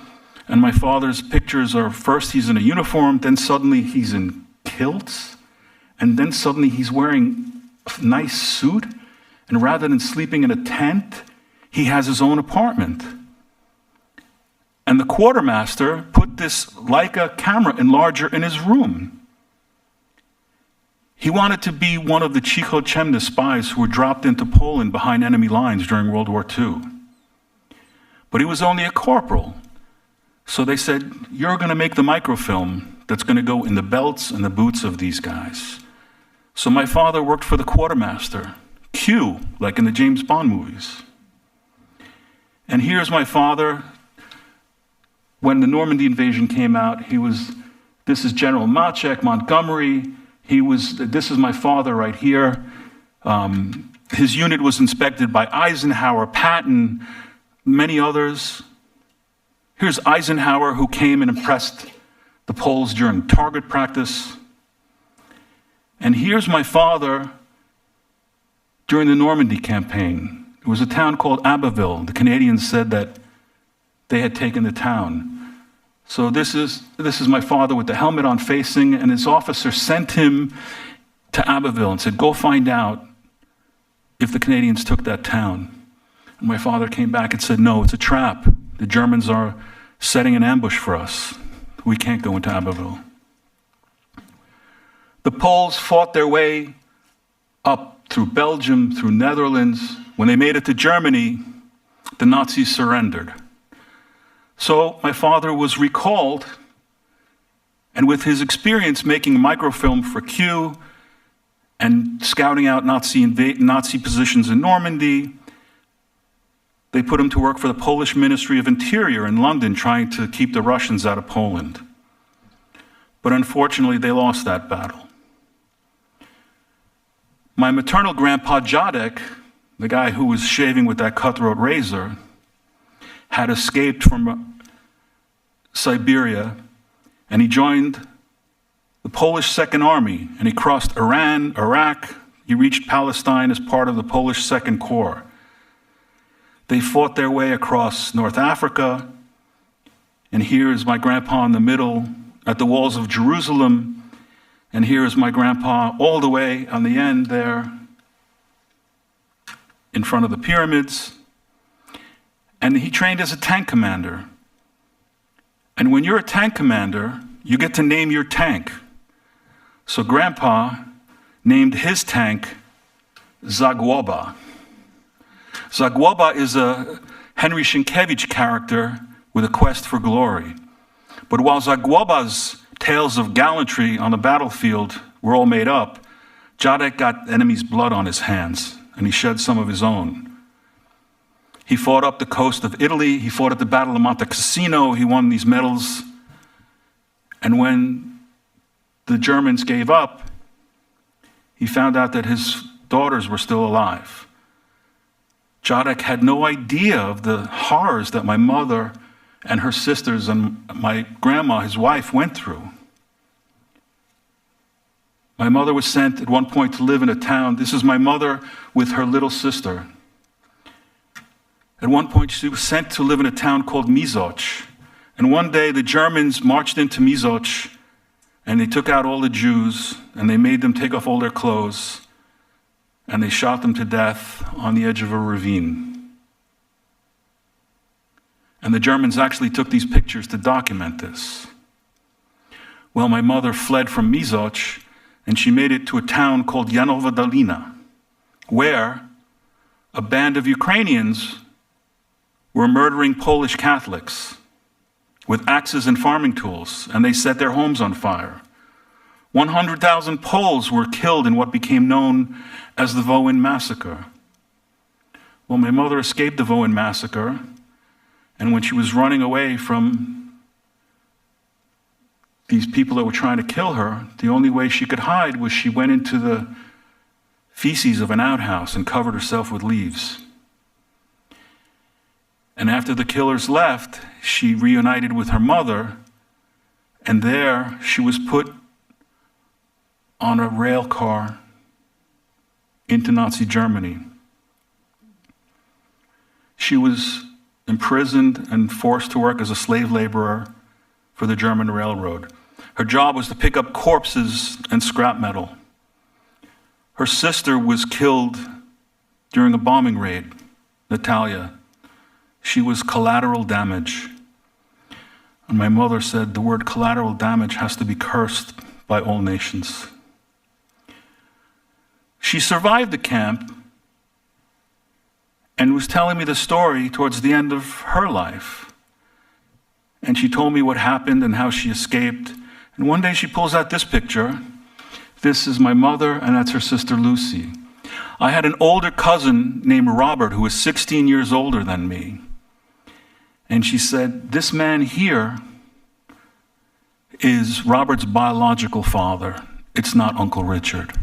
and my father's pictures are first he's in a uniform, then suddenly he's in kilts, and then suddenly he's wearing a nice suit, and rather than sleeping in a tent, he has his own apartment. And the quartermaster put this Leica camera enlarger in his room. He wanted to be one of the Cichocemne spies who were dropped into Poland behind enemy lines during World War II. But he was only a corporal. So they said, you're going to make the microfilm that's going to go in the belts and the boots of these guys. So my father worked for the quartermaster, Q, like in the James Bond movies. And here's my father. When the Normandy invasion came out, this is General Maczek, Montgomery. This is my father right here. His unit was inspected by Eisenhower, Patton, many others. Here's Eisenhower, who came and impressed the Poles during target practice. And here's my father during the Normandy campaign. It was a town called Abbeville. The Canadians said that they had taken the town. So this is my father with the helmet on facing, and his officer sent him to Abbeville and said, go find out if the Canadians took that town. And my father came back and said, no, it's a trap. The Germans are setting an ambush for us. We can't go into Abbeville. The Poles fought their way up through Belgium, through Netherlands. When they made it to Germany, the Nazis surrendered. So my father was recalled, and with his experience making a microfilm for Q and scouting out Nazi positions in Normandy, they put him to work for the Polish Ministry of Interior in London, trying to keep the Russians out of Poland. But unfortunately, they lost that battle. My maternal grandpa, Jadek, the guy who was shaving with that cutthroat razor, had escaped from Siberia, and he joined the Polish Second Army, and he crossed Iran, Iraq. He reached Palestine as part of the Polish Second Corps. They fought their way across North Africa, and here is my grandpa in the middle at the walls of Jerusalem, and here is my grandpa all the way on the end there in front of the pyramids. And he trained as a tank commander. And when you're a tank commander, you get to name your tank. So Grandpa named his tank Zagłoba. Zagłoba is a Henry Sienkiewicz character with a quest for glory. But while Zagłoba's tales of gallantry on the battlefield were all made up, Jadek got enemy's blood on his hands, and he shed some of his own. He fought up the coast of Italy. He fought at the Battle of Monte Cassino. He won these medals. And when the Germans gave up, he found out that his daughters were still alive. Jadek had no idea of the horrors that my mother and her sisters and my grandma, his wife, went through. My mother was sent at one point to live in a town. This is my mother with her little sister. At one point, she was sent to live in a town called Mizoch. And one day, the Germans marched into Mizoch, and they took out all the Jews, and they made them take off all their clothes, and they shot them to death on the edge of a ravine. And the Germans actually took these pictures to document this. Well, my mother fled from Mizoch, and she made it to a town called Janowa Dolina, where a band of Ukrainians were murdering Polish Catholics with axes and farming tools, and they set their homes on fire. 100,000 Poles were killed in what became known as the Katyn Massacre. Well, my mother escaped the Katyn Massacre, and when she was running away from these people that were trying to kill her, the only way she could hide was she went into the feces of an outhouse and covered herself with leaves. And after the killers left, she reunited with her mother, and there she was put on a rail car into Nazi Germany. She was imprisoned and forced to work as a slave laborer for the German railroad. Her job was to pick up corpses and scrap metal. Her sister was killed during a bombing raid, Natalia. She was collateral damage. And my mother said the word collateral damage has to be cursed by all nations. She survived the camp and was telling me the story towards the end of her life. And she told me what happened and how she escaped. And one day she pulls out this picture. This is my mother, and that's her sister Lucy. I had an older cousin named Robert who was 16 years older than me. And she said, this man here is Robert's biological father. It's not Uncle Richard.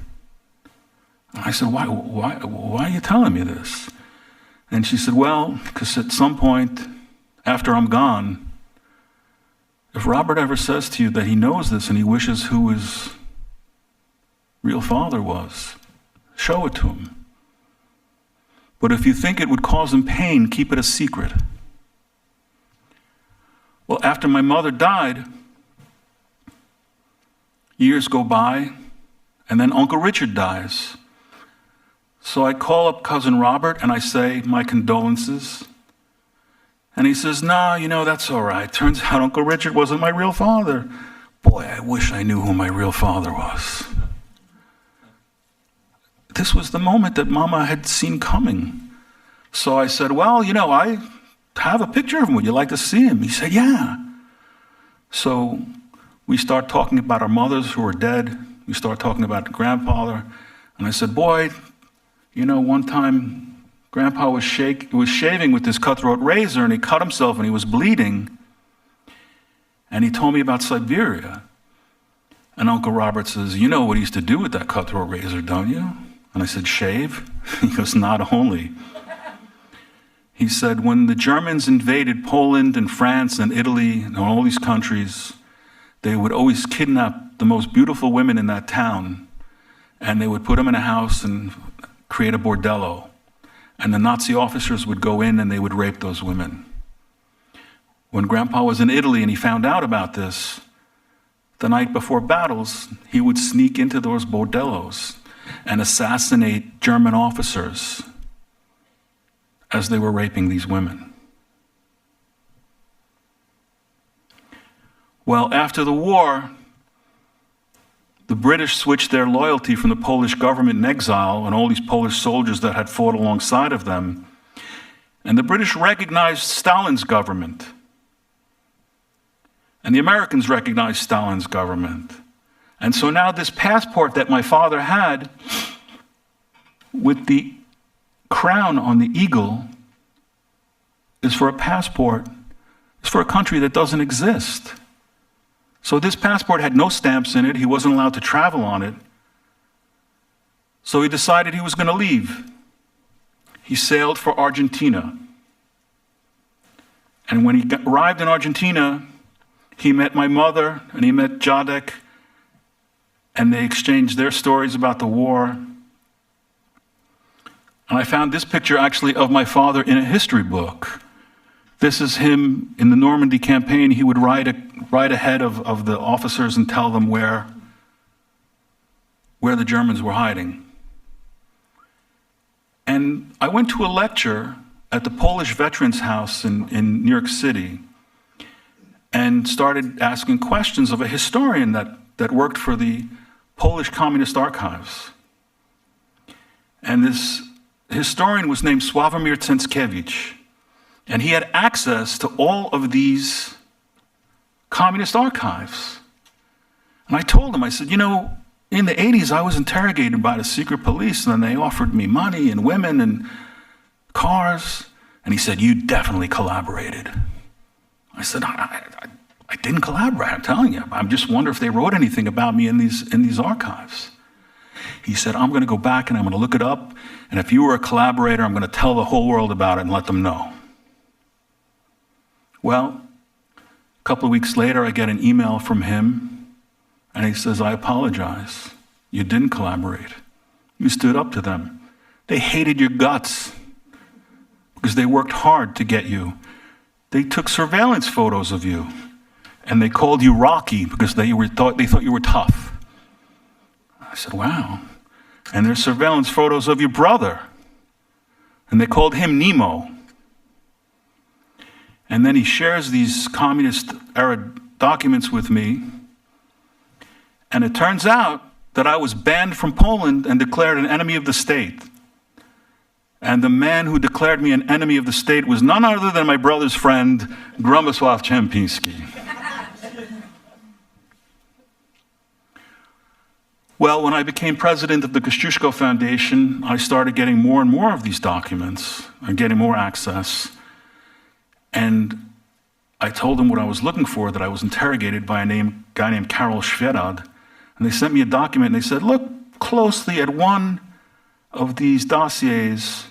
I said, why are you telling me this? And she said, well, because at some point after I'm gone, if Robert ever says to you that he knows this and he wishes who his real father was, show it to him. But if you think it would cause him pain, keep it a secret. Well, after my mother died, years go by, and then Uncle Richard dies. So I call up Cousin Robert and I say, my condolences. And he says, no, that's all right. Turns out Uncle Richard wasn't my real father. Boy, I wish I knew who my real father was. This was the moment that Mama had seen coming. So I said, well, I have a picture of him. Would you like to see him? He said, yeah. So we start talking about our mothers who are dead. We start talking about grandfather. And I said, boy, one time Grandpa was shaving with this cutthroat razor, and he cut himself and he was bleeding. And he told me about Siberia. And Uncle Robert says, you know what he used to do with that cutthroat razor, don't you? And I said, shave? He goes, not only. He said, when the Germans invaded Poland and France and Italy and all these countries, they would always kidnap the most beautiful women in that town, and they would put them in a house and create a bordello. And the Nazi officers would go in and they would rape those women. When Grandpa was in Italy and he found out about this, the night before battles, he would sneak into those bordellos and assassinate German officers as they were raping these women. Well, after the war, the British switched their loyalty from the Polish government in exile and all these Polish soldiers that had fought alongside of them. And the British recognized Stalin's government. And the Americans recognized Stalin's government. And so now this passport that my father had with the crown on the eagle is for a passport, is for a country that doesn't exist. So this passport had no stamps in it. He wasn't allowed to travel on it. So he decided he was going to leave. He sailed for Argentina. And when he arrived in Argentina, he met my mother and he met Jadek, and they exchanged their stories about the war. And I found this picture actually of my father in a history book. This is him in the Normandy campaign. He would ride ahead of the officers and tell them where the Germans were hiding. And I went to a lecture at the Polish Veterans House in New York City and started asking questions of a historian that worked for the Polish Communist Archives. And this historian was named Sławomir Cęckiewicz. And he had access to all of these communist archives. And I told him, I said, in the 80s, I was interrogated by the secret police, and then they offered me money and women and cars. And he said, you definitely collaborated. I said, I didn't collaborate, I'm telling you. I just wonder if they wrote anything about me in these archives. He said, I'm going to go back and I'm going to look it up. And if you were a collaborator, I'm going to tell the whole world about it and let them know. Well, a couple of weeks later, I get an email from him, and he says, I apologize. You didn't collaborate. You stood up to them. They hated your guts because they worked hard to get you. They took surveillance photos of you, and they called you Rocky because they thought you were tough. I said, wow. And there's surveillance photos of your brother, and they called him Nemo. And then he shares these communist-era documents with me, and it turns out that I was banned from Poland and declared an enemy of the state. And the man who declared me an enemy of the state was none other than my brother's friend, Gromosław Czempiński. Well, when I became president of the Kościuszko Foundation, I started getting more and more of these documents and getting more access. And I told them what I was looking for, that I was interrogated by a guy named Karol Świerad. And they sent me a document, and they said, look closely at one of these dossiers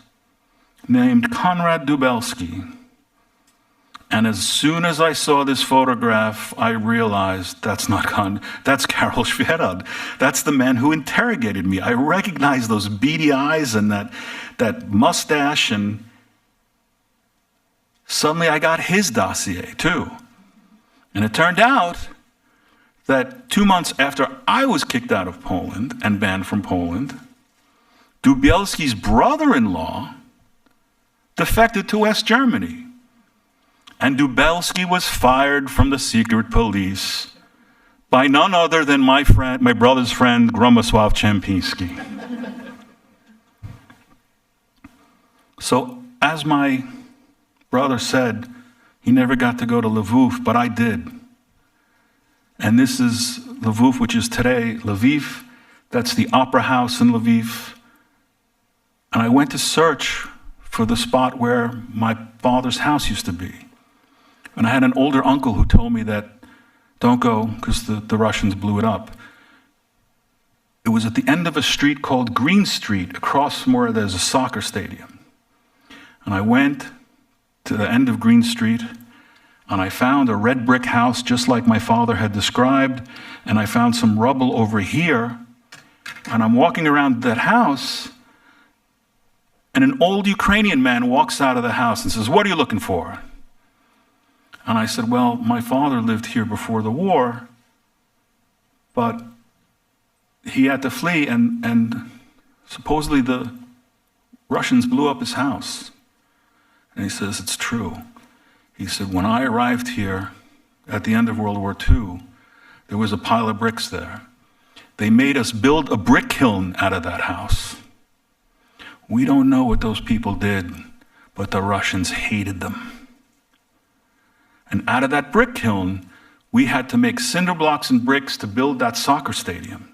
named Konrad Dubelski. And as soon as I saw this photograph, I realized that's Karol Świerad. That's the man who interrogated me. I recognized those beady eyes and that mustache, and suddenly I got his dossier too. And it turned out that 2 months after I was kicked out of Poland and banned from Poland, Dubelski's brother-in-law defected to West Germany. And Dubelski was fired from the secret police by none other than my brother's friend, Gromosław Czempiński. So, as my brother said, he never got to go to Lviv, but I did. And this is Lviv, which is today Lviv. That's the opera house in Lviv. And I went to search for the spot where my father's house used to be. And I had an older uncle who told me that, don't go, because the Russians blew it up. It was at the end of a street called Green Street, across from where there's a soccer stadium. And I went to the end of Green Street, and I found a red brick house just like my father had described, and I found some rubble over here, and I'm walking around that house, and an old Ukrainian man walks out of the house and says, what are you looking for? And I said, well, my father lived here before the war, but he had to flee, and supposedly the Russians blew up his house. And he says, it's true. He said, when I arrived here at the end of World War II, there was a pile of bricks there. They made us build a brick kiln out of that house. We don't know what those people did, but the Russians hated them. And out of that brick kiln, we had to make cinder blocks and bricks to build that soccer stadium.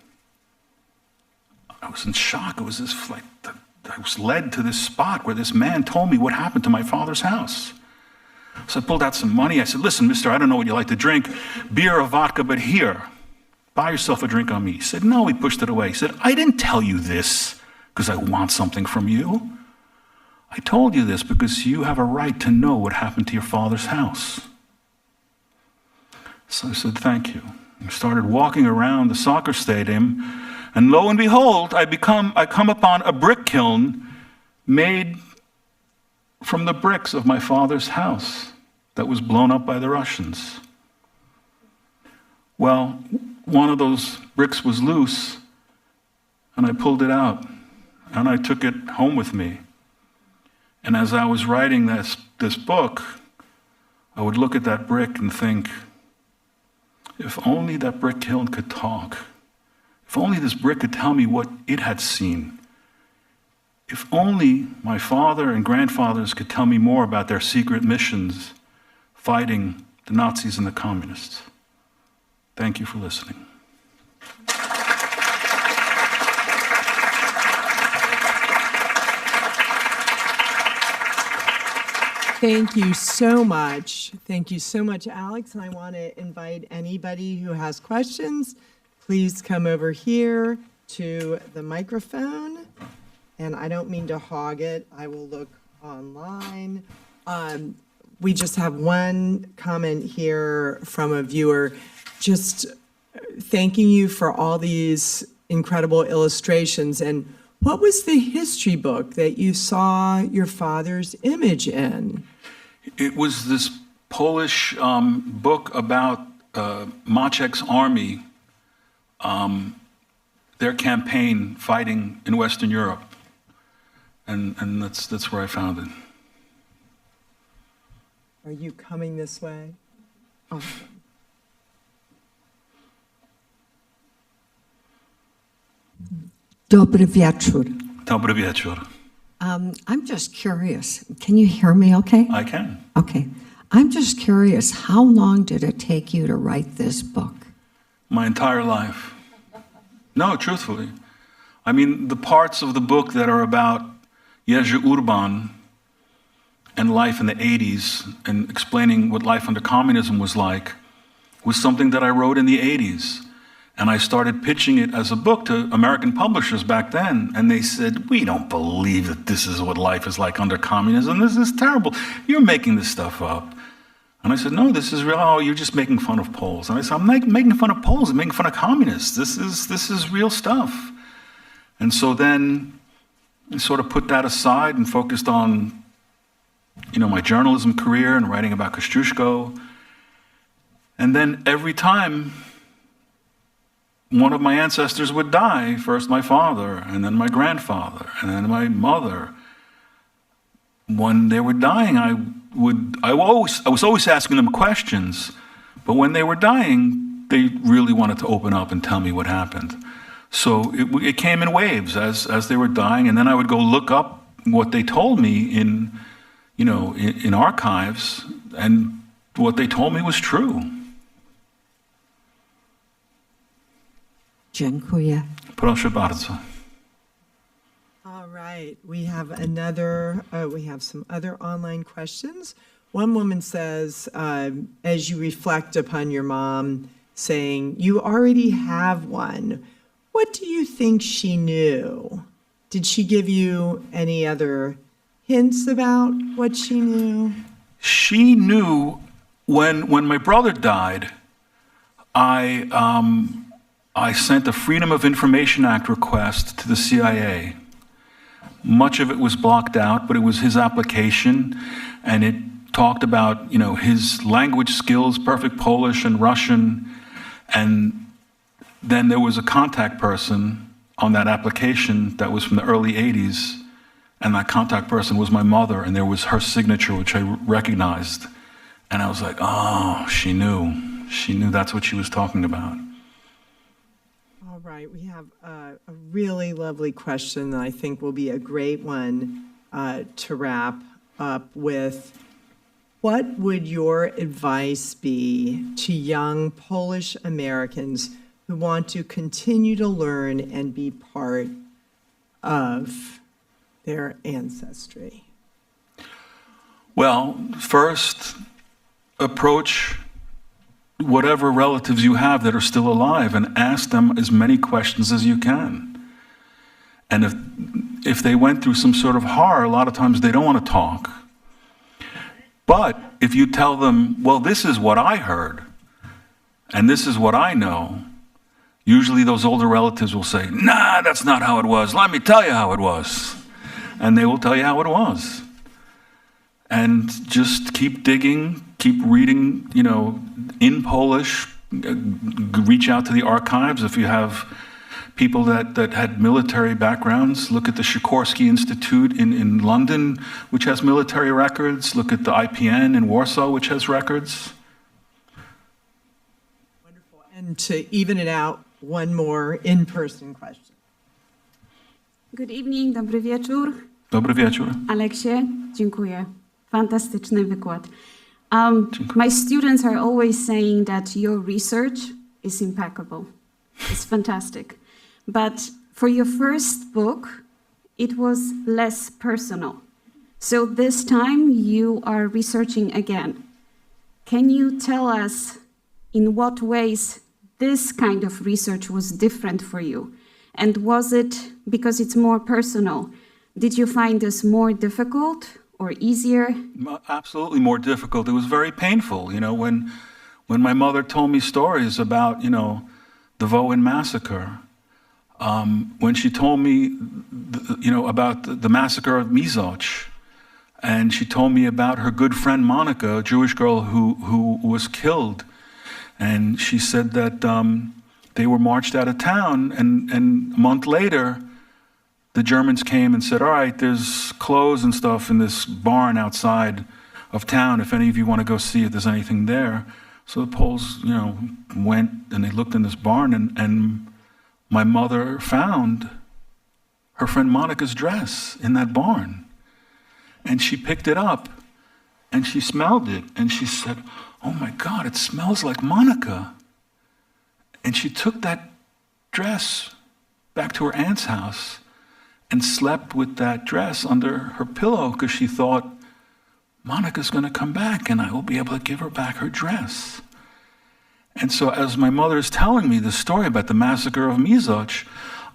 I was in shock. It was this, like, I was led to this spot where this man told me what happened to my father's house. So I pulled out some money. I said, listen, mister, I don't know what you like to drink, beer or vodka, but here, buy yourself a drink on me. He said, no, he pushed it away. He said, I didn't tell you this because I want something from you. I told you this because you have a right to know what happened to your father's house. So I said, thank you. I started walking around the soccer stadium, and lo and behold, I come upon a brick kiln made from the bricks of my father's house that was blown up by the Russians. Well, one of those bricks was loose, and I pulled it out, and I took it home with me. And as I was writing this book, I would look at that brick and think, if only that brick kiln could talk. If only this brick could tell me what it had seen. If only my father and grandfathers could tell me more about their secret missions fighting the Nazis and the communists. Thank you for listening. Thank you so much. Thank you so much, Alex. And I want to invite anybody who has questions, please come over here to the microphone. And I don't mean to hog it. I will look online. We just have one comment here from a viewer, just thanking you for all these incredible illustrations. And what was the history book that you saw your father's image in? It was this Polish book about Maciek's army, their campaign fighting in Western Europe. And that's where I found it. Are you coming this way? Awesome. Dobry wieczór. Dobry wieczór. I'm just curious. Can you hear me okay? I can. Okay. I'm just curious, how long did it take you to write this book? My entire life. No, truthfully. I mean, the parts of the book that are about Jerzy Urban and life in the 80s and explaining what life under communism was like was something that I wrote in the 80s. And I started pitching it as a book to American publishers back then. And they said, we don't believe that this is what life is like under communism. This is terrible. You're making this stuff up. And I said, no, this is real. Oh, you're just making fun of Poles. And I said, I'm not making fun of Poles. I'm making fun of communists. This is real stuff. And so then I sort of put that aside and focused on, my journalism career and writing about Kościuszko. And then every time one of my ancestors would die, first my father, and then my grandfather, and then my mother. When they were dying, I was always asking them questions, but when they were dying, they really wanted to open up and tell me what happened. So it came in waves as they were dying, and then I would go look up what they told me in archives, and what they told me was true. Dziękuję. Proszę bardzo. All right, we have some other online questions. One woman says, as you reflect upon your mom saying, you already have one, what do you think she knew? Did she give you any other hints about what she knew? She knew when my brother died, I sent a Freedom of Information Act request to the CIA. Much of it was blocked out, but it was his application, and it talked about, his language skills, perfect Polish and Russian, and then there was a contact person on that application that was from the early 80s, and that contact person was my mother, and there was her signature, which I recognized. And I was like, oh, she knew. She knew that's what she was talking about. All right, we have a really lovely question that I think will be a great one to wrap up with. What would your advice be to young Polish Americans who want to continue to learn and be part of their ancestry? Well, first, approach whatever relatives you have that are still alive and ask them as many questions as you can. And if they went through some sort of horror, a lot of times they don't want to talk. But if you tell them, well, this is what I heard, and this is what I know, usually those older relatives will say, nah, that's not how it was. Let me tell you how it was. And they will tell you how it was. And just keep digging, keep reading, in Polish, reach out to the archives. If you have people that had military backgrounds, look at the Sikorsky Institute in London, which has military records. Look at the IPN in Warsaw, which has records. Wonderful. And to even it out, one more in-person question. Good evening, dobry wieczór. Dobry wieczór. Aleksie, dziękuję. Fantastyczny wykład. My students are always saying that your research is impeccable. It's fantastic. But for your first book, it was less personal. So this time you are researching again. Can you tell us in what ways this kind of research was different for you? And was it because it's more personal? Did you find this more difficult or easier? Absolutely more difficult. It was very painful, you know, when my mother told me stories about, you know, the Katyn Massacre, when she told me, you know, about the massacre of Mizoch, and she told me about her good friend Monica, a Jewish girl who was killed, and she said that they were marched out of town, and a month later, the Germans came and said, all right, there's clothes and stuff in this barn outside of town. If any of you want to go see if there's anything there. So the Poles, you know, went and they looked in this barn, and my mother found her friend Monica's dress in that barn. And she picked it up and she smelled it and she said, oh my God, it smells like Monica. And she took that dress back to her aunt's house and slept with that dress under her pillow because she thought, Monica's going to come back and I will be able to give her back her dress. And so as my mother is telling me the story about the massacre of Mizoch,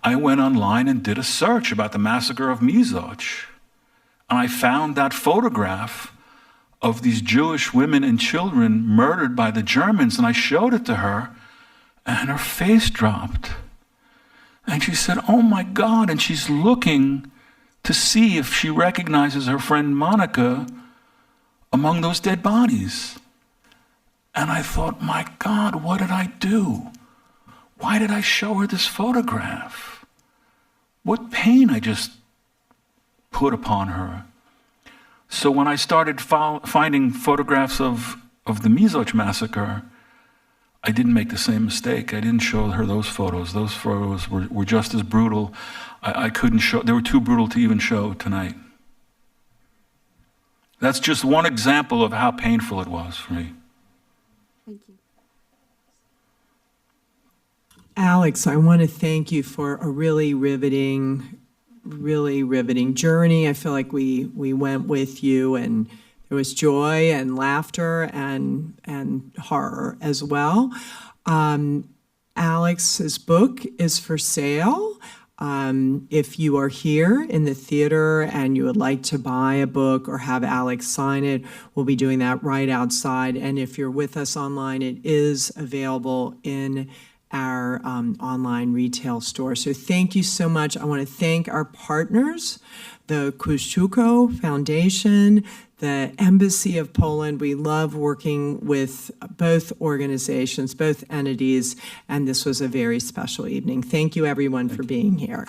I went online and did a search about the massacre of Mizoch. And I found that photograph of these Jewish women and children murdered by the Germans, and I showed it to her, and her face dropped. And she said, oh my God, and she's looking to see if she recognizes her friend Monica among those dead bodies. And I thought, my God, what did I do? Why did I show her this photograph? What pain I just put upon her. So when I started finding photographs of the Mizoch massacre, I didn't make the same mistake. I didn't show her those photos. Those photos were just as brutal. I couldn't show, they were too brutal to even show tonight. That's just one example of how painful it was for me. Thank you. Alex, I want to thank you for a really riveting journey. I feel like we went with you, and there was joy and laughter and horror as well. Alex's book is for sale. If you are here in the theater and you would like to buy a book or have Alex sign it, we'll be doing that right outside. And if you're with us online, it is available in our online retail store. So thank you so much. I want to thank our partners, the Kościuszko Foundation, the Embassy of Poland. We love working with both organizations, both entities, and this was a very special evening. Thank you, everyone, for being here.